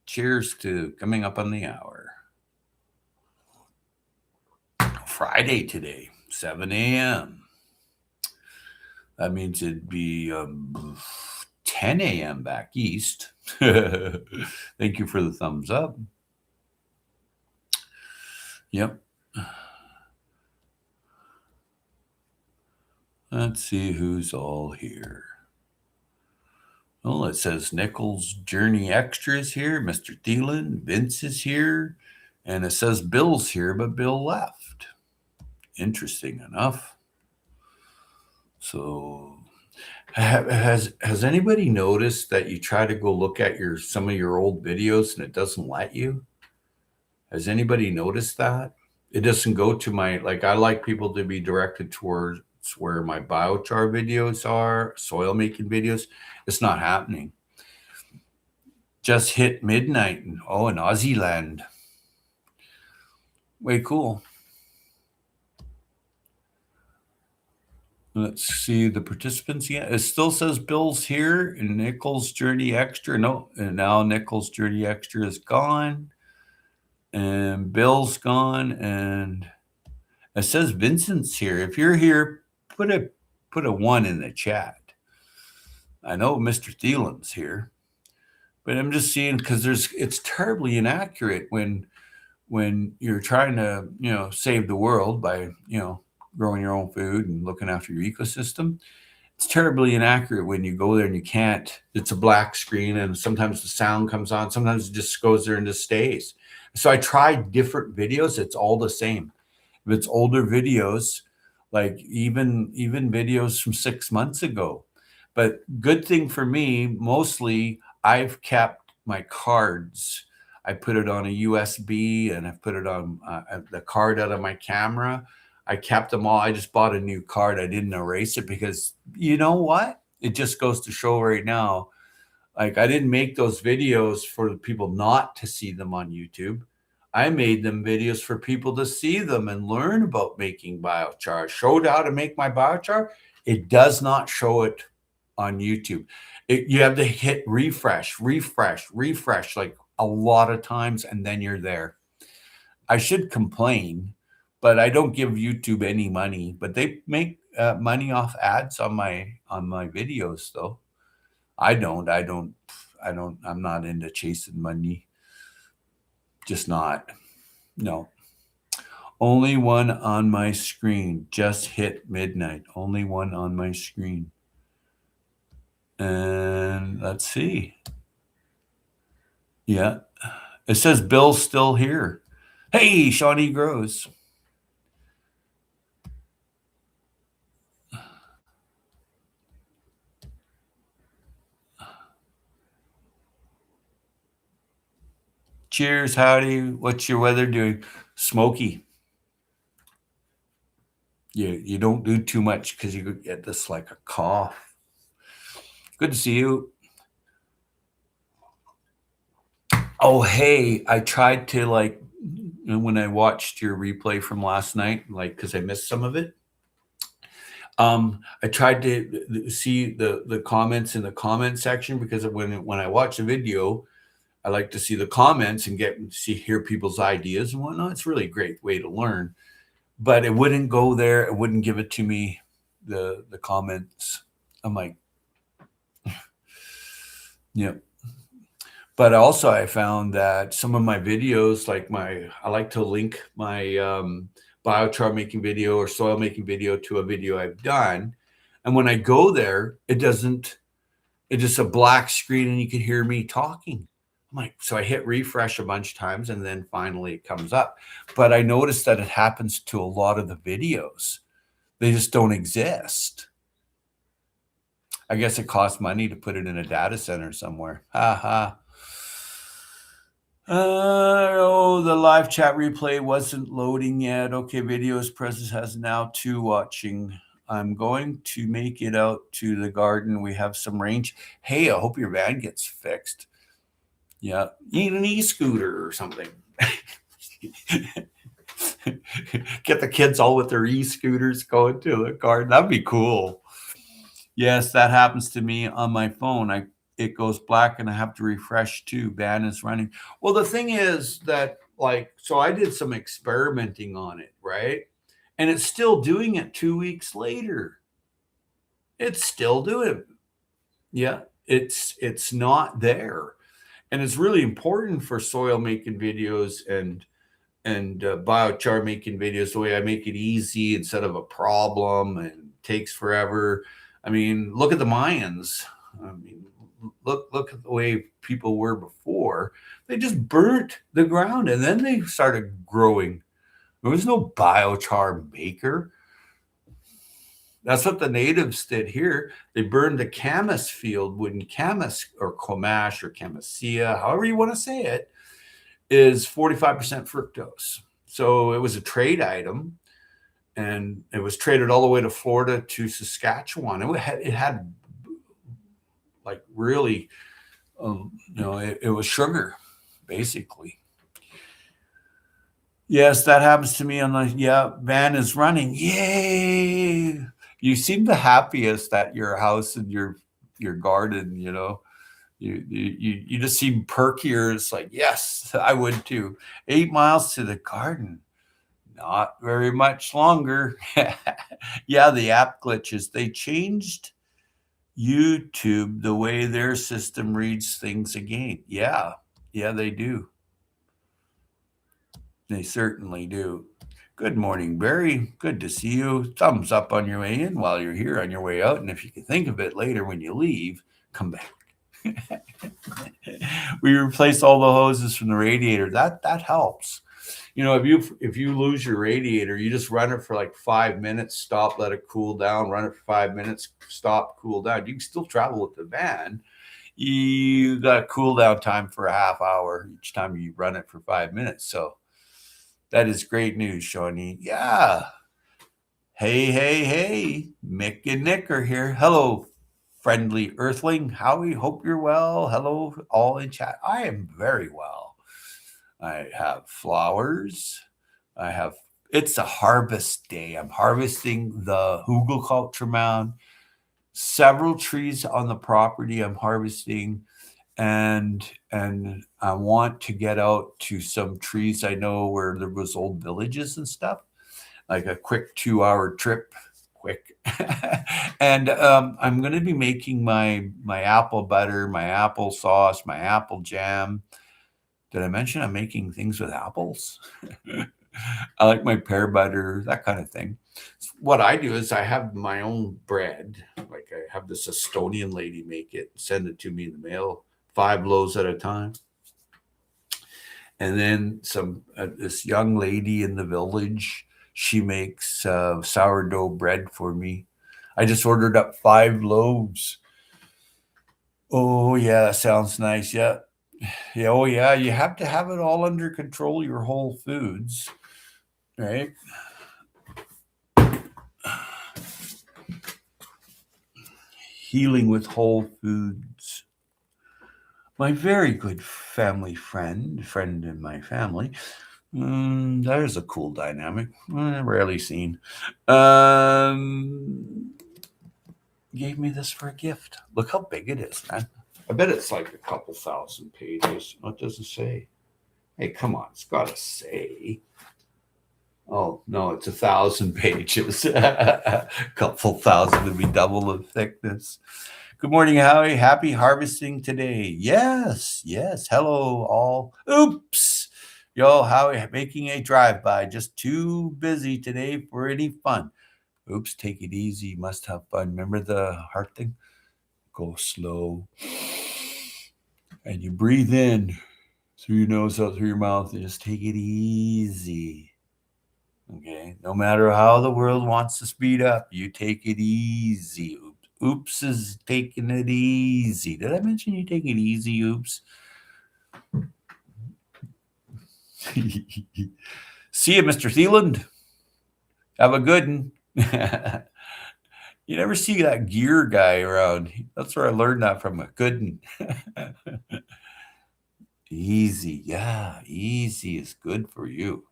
Cheers to coming up on the hour. Friday today, 7 a.m. That means it'd be 10 a.m. back east. Thank you for the thumbs up. Yep. Let's see who's all here. Well, it says Nichols Journey Extras here. Mr. Thielen, Vince is here. And it says Bill's here, but Bill left. Interesting enough. So has anybody noticed that you try to go look at some of your old videos and it doesn't let you? Has anybody noticed that? It doesn't go to I like people to be directed towards where my biochar videos are, soil making videos. It's not happening. Just hit midnight in Aussie land. Way cool. Let's see the participants. Yeah, it still says Bill's here and Nichols Journey Extra. No, and now Nichols Journey Extra is gone, and Bill's gone, and it says Vincent's here. If you're here, put a one in the chat. I know Mr. Thielen's here, but I'm just seeing because it's terribly inaccurate when you're trying to save the world by growing your own food and looking after your ecosystem. It's terribly inaccurate when you go there and you can't. It's a black screen, and sometimes the sound comes on. Sometimes it just goes there and just stays. So I tried different videos. It's all the same. If it's older videos, like even videos from 6 months ago. But good thing for me, mostly I've kept my cards. I put it on a USB and I've put it on the card out of my camera. I kept them all. I just bought a new card. I didn't erase it because you know what? It just goes to show right now. Like I didn't make those videos for the people not to see them on YouTube. I made them videos for people to see them and learn about making biochar. Showed how to make my biochar. It does not show it on YouTube. You have to hit refresh like a lot of times, and then you're there. I should complain, but I don't give YouTube any money. But they make money off ads on my videos, though. I'm not into chasing money. Just not. No. Only one on my screen. Just hit midnight. Only one on my screen. And let's see. Yeah. It says Bill's still here. Hey, Shawnee Grows. Cheers, howdy. What's your weather doing? Smoky. You don't do too much because you get this like a cough. Good to see you. Oh, hey, I tried to when I watched your replay from last night, because I missed some of it. I tried to see the comments in the comment section because when I watch a video, I like to see the comments and hear people's ideas and whatnot. It's really a great way to learn. But it wouldn't go there. It wouldn't give it to me, the comments. I'm like, yeah. But also I found that some of my videos, I like to link my biochar making video or soil making video to a video I've done. And when I go there, it's just a black screen and you can hear me talking. I'm like, so I hit refresh a bunch of times and then finally it comes up. But I noticed that it happens to a lot of the videos. They just don't exist. I guess it costs money to put it in a data center somewhere. Ha ha. Oh, the live chat replay wasn't loading yet. Okay, videos presence has now 2 watching. I'm going to make it out to the garden. We have some range. Hey, I hope your van gets fixed. Yeah, need an e-scooter or something. Get the kids all with their e-scooters going to the garden. That'd be cool. Yes, that happens to me on my phone. It goes black and I have to refresh too. Van is running. Well, the thing is that so I did some experimenting on it, right? And it's still doing it 2 weeks later. It's still doing it. Yeah, it's not there. And it's really important for soil making videos and biochar making videos. The way I make it easy instead of a problem and takes forever. I mean, look at the Mayans. I mean, look at the way people were before. They just burnt the ground and then they started growing. There was no biochar maker. That's what the natives did here. They burned the camas field when camas or comash or camasia, however you want to say it, is 45% fructose. So it was a trade item. And it was traded all the way to Florida to Saskatchewan. It had really, it was sugar, basically. Yes, that happens to me on van is running. Yay! You seem the happiest at your house and your garden, you know. You just seem perkier. It's like, yes, I would too. 8 miles to the garden. Not very much longer. Yeah, the app glitches. They changed YouTube the way their system reads things again. Yeah, yeah, they do. They certainly do. Good morning, Barry. Good to see you. Thumbs up on your way in while you're here on your way out. And if you can think of it later when you leave, come back. We replaced all the hoses from the radiator. That helps. You know, if you lose your radiator, you just run it for like 5 minutes, stop, let it cool down, run it for 5 minutes, stop, cool down. You can still travel with the van. You got a cool down time for a half hour each time you run it for 5 minutes. So that is great news, Shawnee. Yeah. Hey. Mick and Nick are here. Hello, friendly earthling. Howie, hope you're well. Hello, all in chat. I am very well. I have flowers. It's a harvest day. I'm harvesting the hugelkultur mound. Several trees on the property I'm harvesting, and I want to get out to some trees I know where there was old villages and stuff, like a quick 2-hour trip. Quick. And I'm going to be making my apple butter, my apple sauce, my apple jam. Did I mention I'm making things with apples? I like my pear butter, that kind of thing. What I do is I have my own bread. Like I have this Estonian lady make it, send it to me in the mail, 5 loaves at a time. And then this young lady in the village, she makes sourdough bread for me. I just ordered up 5 loaves. Oh yeah, that sounds nice. Yeah. Yeah, oh yeah, you have to have it all under control, your Whole Foods, right? Healing with Whole Foods. My very good family friend in my family. There's a cool dynamic. Rarely seen. Gave me this for a gift. Look how big it is, man. I bet it's like a couple thousand pages. Oh, it doesn't say. Hey, come on. It's got to say. Oh, no, it's 1,000 pages. A couple thousand would be double the thickness. Good morning, Howie. Happy harvesting today. Yes. Hello, all. Oops. Yo, Howie, making a drive-by. Just too busy today for any fun. Oops, take it easy. Must have fun. Remember the heart thing? Go slow. And you breathe in through your nose, out through your mouth, and just take it easy. Okay? No matter how the world wants to speed up, you take it easy. Oops is taking it easy. Did I mention you take it easy, Oops? See you, Mr. Thieland. Have a good one. You never see that gear guy around. That's where I learned that from. A good one. Easy. Yeah, easy is good for you.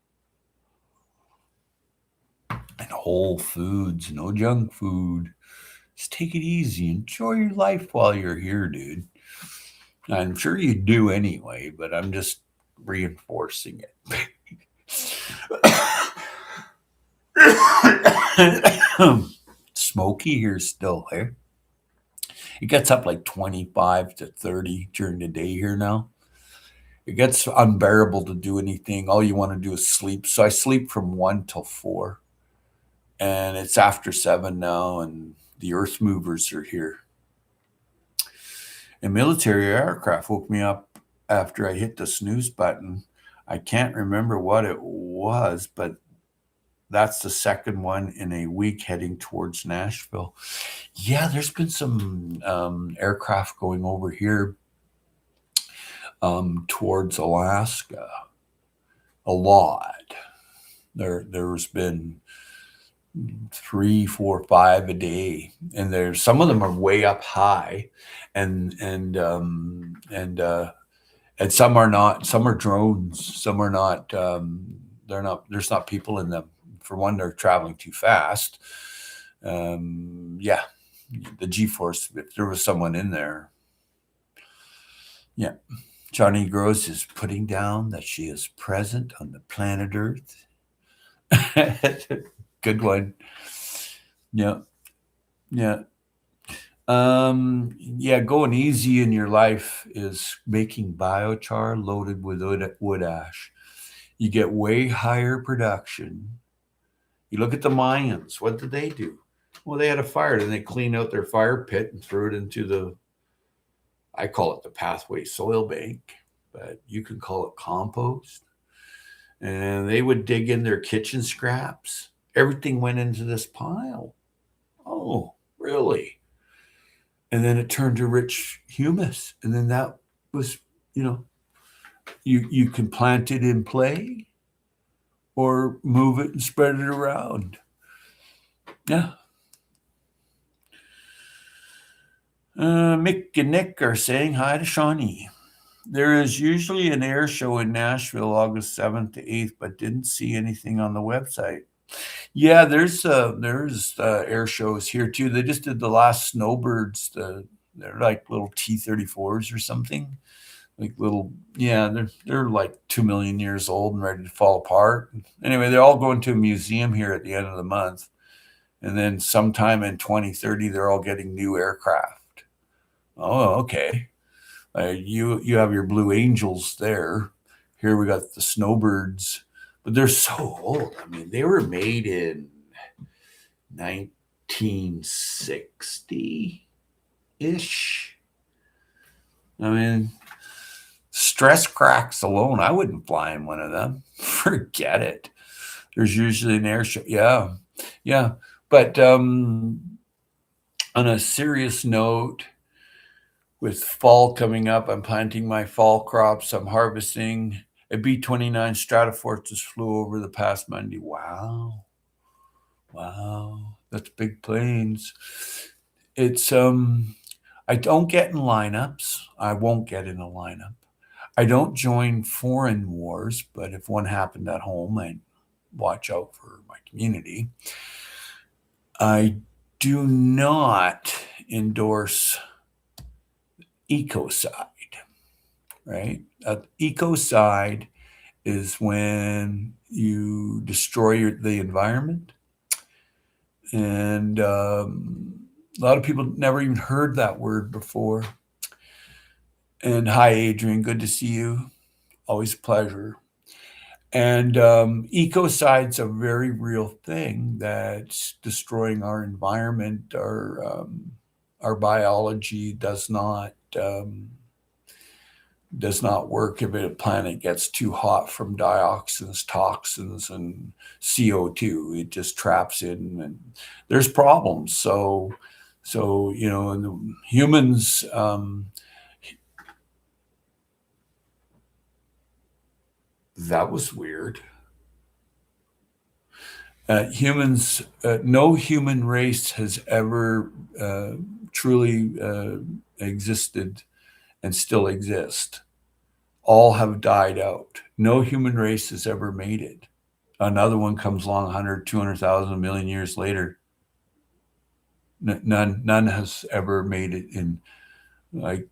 And Whole Foods, no junk food. Just take it easy. Enjoy your life while you're here, dude. I'm sure you do anyway, but I'm just reinforcing it. Smoky here still, eh? It gets up like 25 to 30 during the day here now. It gets unbearable to do anything. All you want to do is sleep. So I sleep from 1 till 4. And it's after 7 now, and the earth movers are here. A military aircraft woke me up after I hit the snooze button. I can't remember what it was, but that's the second one in a week heading towards Nashville. Yeah, there's been some aircraft going over here towards Alaska. A lot. There's been 3, 4, 5 a day, and there's some of them are way up high, and some are not. Some are drones. Some are not. They're not. There's not people in them. For one, they're traveling too fast, Yeah, the G-force, if there was someone in there. Yeah. Johnny Gross is putting down that she is present on the planet Earth. Good one. Yeah. Yeah. Yeah, going easy in your life is making biochar loaded with wood ash. You get way higher production. You look at the Mayans. What did they do? Well, they had a fire, and they cleaned out their fire pit and threw it into I call it the pathway soil bank, but you can call it compost. And they would dig in their kitchen scraps. Everything went into this pile. Oh, really? And then it turned to rich humus. And then that was, you know, you can plant it in play or move it and spread it around. Yeah. Mick and Nick are saying hi to Shawnee. There is usually an air show in Nashville August 7th to 8th, but didn't see anything on the website. Yeah, there's air shows here too. They just did the last snowbirds. They're like little T-34s or something. Like little, yeah, they're like 2 million years old and ready to fall apart. Anyway, they're all going to a museum here at the end of the month, and then sometime in 2030, they're all getting new aircraft. Oh, okay. You have your Blue Angels there. Here we got the Snowbirds, but they're so old. I mean, they were made in 1960 ish. I mean, stress cracks alone, I wouldn't fly in one of them. Forget it. There's usually an air show. Yeah, yeah. But on a serious note, with fall coming up, I'm planting my fall crops. I'm harvesting. A B-29 Stratofortress just flew over the past Monday. Wow. Wow. That's big planes. It's I don't get in lineups. I won't get in a lineup. I don't join foreign wars, but if one happened at home, I'd watch out for my community. I do not endorse ecocide, right? Ecocide is when you destroy the environment. And a lot of people never even heard that word before. And hi, Adrian, good to see you. Always a pleasure. And ecocide's a very real thing that's destroying our environment. Our biology does not work if a planet gets too hot from dioxins, toxins, and CO2. It just traps it, and there's problems. So and the humans. That was weird. Humans, no human race has ever truly existed and still exist. All have died out. No human race has ever made it. Another one comes along 100, 200,000, a million years later. None has ever made it in, like,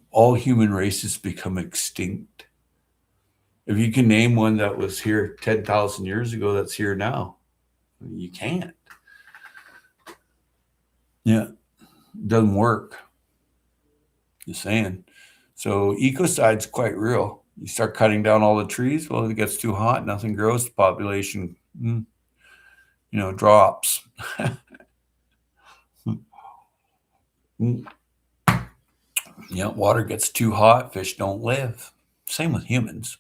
all human races become extinct. If you can name one that was here 10,000 years ago that's here now, you can't. Yeah, it doesn't work. Just saying. So ecocide's quite real. You start cutting down all the trees, well, it gets too hot, nothing grows, the population, drops. Yeah, water gets too hot, fish don't live. Same with humans.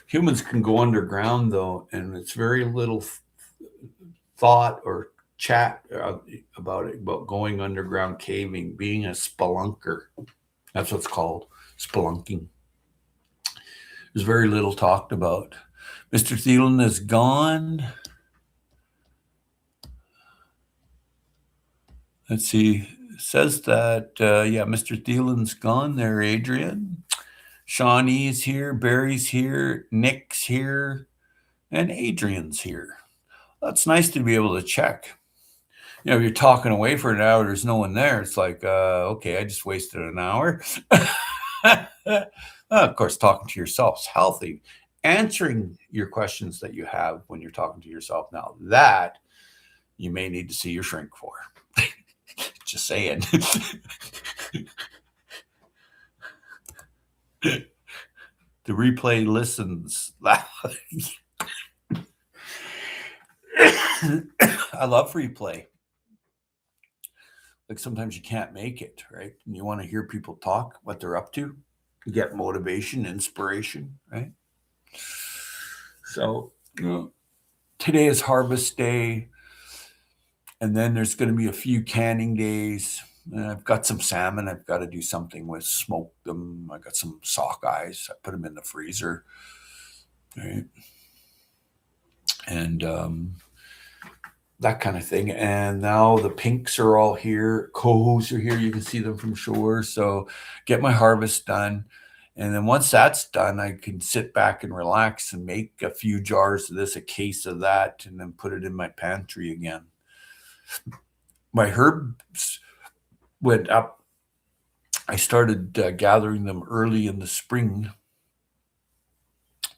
Humans can go underground though, and it's very little thought or chat about it, about going underground, caving, being a spelunker. That's what's called, spelunking. There's very little talked about. Mr. Thielen is gone. Let's see. It says that, Mr. Thielen's gone there, Adrian. Shawnee's here, Barry's here, Nick's here, and Adrian's here. That's nice to be able to check. If you're talking away for an hour, there's no one there. It's like, okay, I just wasted an hour. Of course, talking to yourself is healthy. Answering your questions that you have when you're talking to yourself now, that you may need to see your shrink for. Just saying. The replay listens. I love replay. Like sometimes you can't make it, right? And you want to hear people talk, what they're up to. You get motivation, inspiration, right? So today is harvest day. And then there's going to be a few canning days. And I've got some salmon I've got to do something with, smoke them. I got some sockeyes. I put them in the freezer. Right? And that kind of thing. And now the pinks are all here. Cohos are here. You can see them from shore. So get my harvest done. And then once that's done, I can sit back and relax and make a few jars of this, a case of that, and then put it in my pantry again. My herbs went up. I started gathering them early in the spring.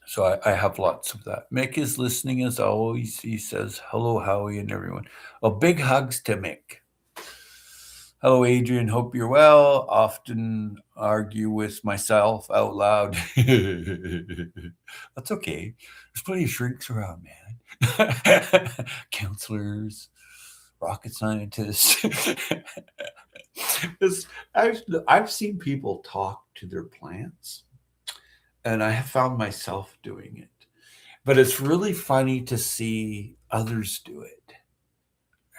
So I have lots of that. Mick is listening as always. He says, hello, Howie, and everyone. Well, big hugs to Mick. Hello, Adrian. Hope you're well. Often argue with myself out loud. That's okay. There's plenty of shrinks around, man. Counselors, rocket scientists. I've seen people talk to their plants, and I have found myself doing it. But it's really funny to see others do it,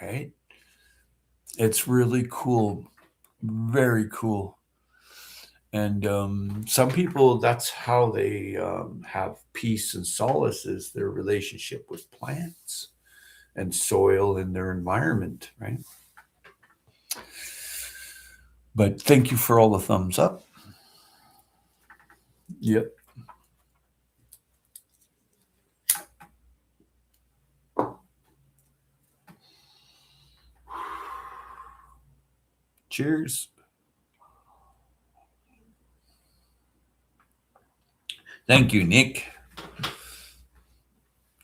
right? It's really cool, very cool. And some people, that's how they have peace and solace, is their relationship with plants and soil and their environment, right? But thank you for all the thumbs up. Yep. Cheers. Thank you, Nick.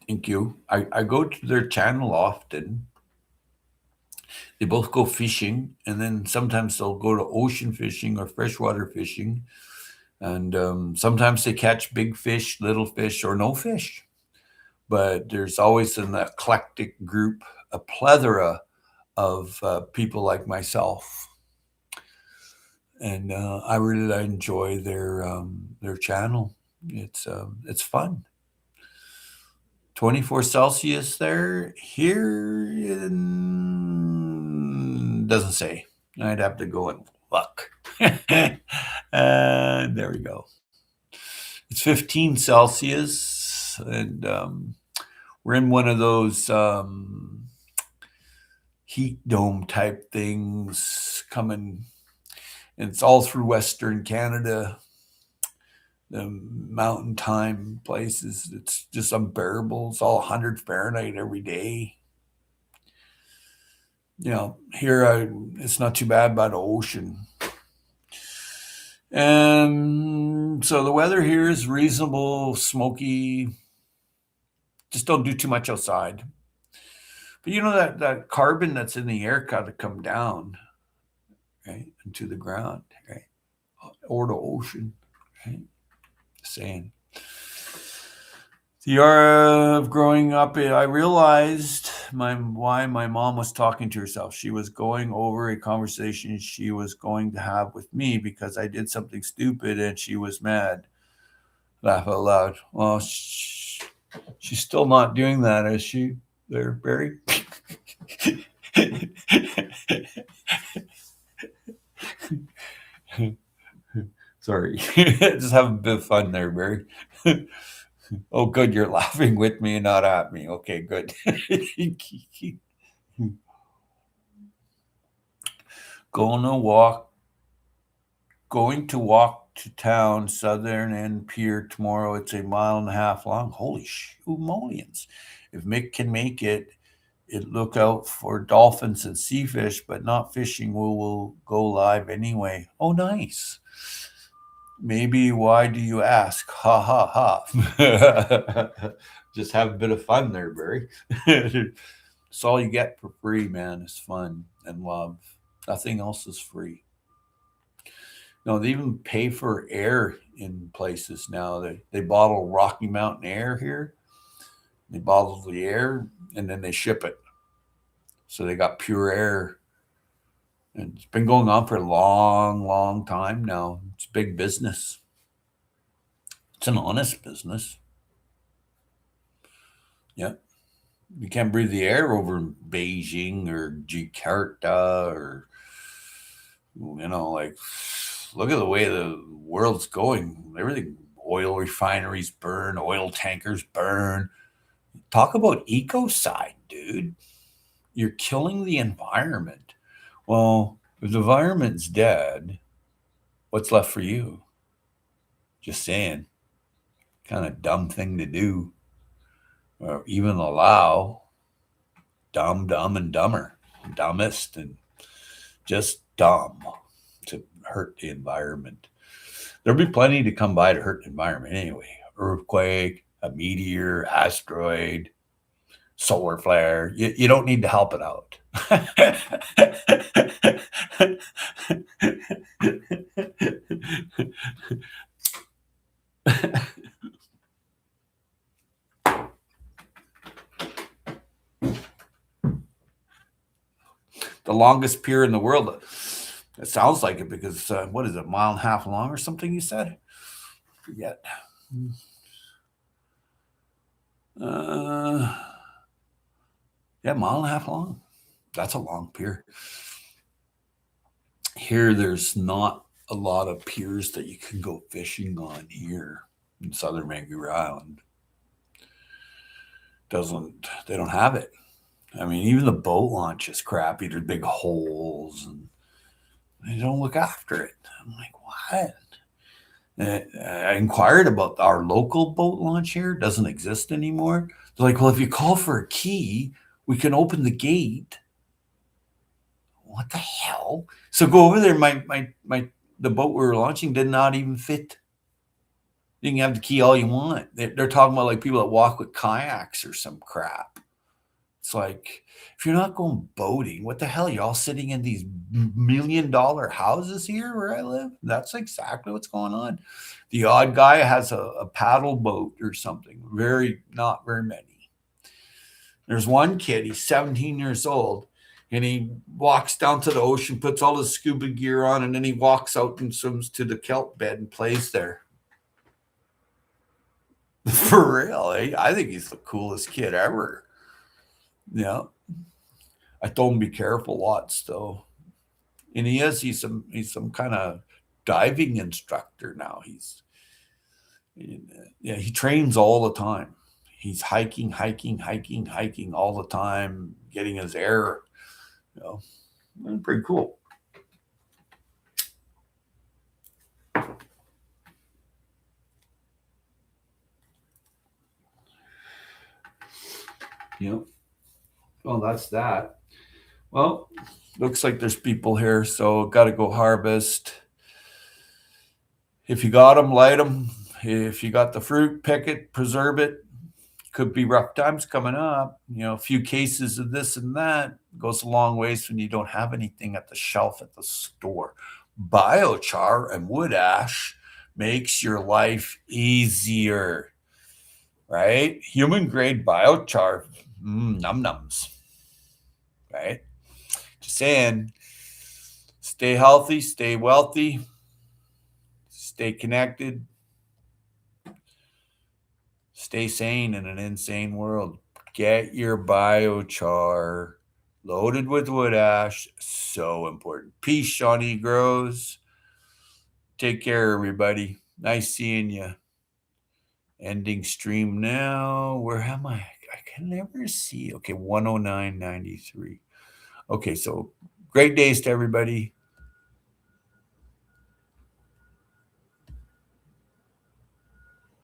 Thank you. I go to their channel often. They both go fishing, and then sometimes they'll go to ocean fishing or freshwater fishing. And sometimes they catch big fish, little fish, or no fish. But there's always an eclectic group, a plethora of people like myself. And I really enjoy their channel. It's fun. 24 Celsius there. Here doesn't say. I'd have to go and look. And there we go. It's 15 Celsius, and we're in one of those heat dome type things coming. And it's all through Western Canada. The mountain time places, it's just unbearable. It's all 100 Fahrenheit every day. Here it's not too bad by the ocean. And so the weather here is reasonable, smoky. Just don't do too much outside. But that carbon that's in the air got to come down, right, into the ground, right, or the ocean, right. Saying the era of growing up, I realized why my mom was talking to herself. She was going over a conversation she was going to have with me because I did something stupid and she was mad. Laugh out loud. Well, she's still not doing that, is she there, Barry? Sorry. Just having a bit of fun there, Barry. Oh, good. You're laughing with me and not at me. Okay, good. Going to walk to town, southern end pier tomorrow. It's a mile and a half long. Holy shoemolians. If Mick can make it, look out for dolphins and sea fish, but not fishing. We'll go live anyway. Oh, nice. Maybe why do you ask? Ha ha ha. Just have a bit of fun there, Barry. It's all you get for free, man. Is fun and love. Nothing else is free. No, they even pay for air in places now. They bottle Rocky Mountain air here. They bottle the air and then they ship it. So they got pure air. And it's been going on for a long, long time now. It's big business. It's an honest business. Yeah. You can't breathe the air over in Beijing or Jakarta or, like, look at the way the world's going. Everything, oil refineries burn, oil tankers burn. Talk about ecocide, dude. You're killing the environment. Well, if the environment's dead, what's left for you? Just saying. Kind of dumb thing to do. Or even allow. Dumb, and dumber. Dumbest and just dumb to hurt the environment. There'll be plenty to come by to hurt the environment anyway. Earthquake, a meteor, asteroid, solar flare. You don't need to help it out. The longest pier in the world. It sounds like it because what is it, mile and a half long or something? You said, forget. Yeah, mile and a half long. That's a long pier. Here, there's not a lot of piers that you can go fishing on here in southern Vancouver Island. They don't have it. I mean, even the boat launch is crappy. There's big holes and they don't look after it. I'm like, what? I inquired about our local boat launch here. It doesn't exist anymore. They're like, well, if you call for a key, we can open the gate. What the hell? So go over there. The boat we were launching did not even fit. You can have the key all you want. They're talking about like people that walk with kayaks or some crap. It's like, if you're not going boating, what the hell? You're all sitting in these $1 million houses here where I live? That's exactly what's going on. The odd guy has a paddle boat or something. Not very many. There's one kid, he's 17 years old, and he walks down to the ocean, puts all his scuba gear on, and then he walks out and swims to the kelp bed and plays there. For real, eh? I think he's the coolest kid ever. Yeah. I told him be careful lots though. And he's some kind of diving instructor now. He trains all the time. He's hiking all the time, getting his air, pretty cool. Well, that's that. Well, looks like there's people here, so got to go harvest. If you got them, light them. If you got the fruit, pick it, preserve it. Could be rough times coming up. A few cases of this and that goes a long ways when you don't have anything at the shelf at the store. Biochar and wood ash makes your life easier, right? Human grade biochar, num-nums, right? Just saying, stay healthy, stay wealthy, stay connected, stay sane in an insane world. Get your biochar loaded with wood ash. So important. Peace, Shawnee Grows. Take care, everybody. Nice seeing you. Ending stream now. Where am I? I can never see. Okay, 109.93. Okay, so great days to everybody.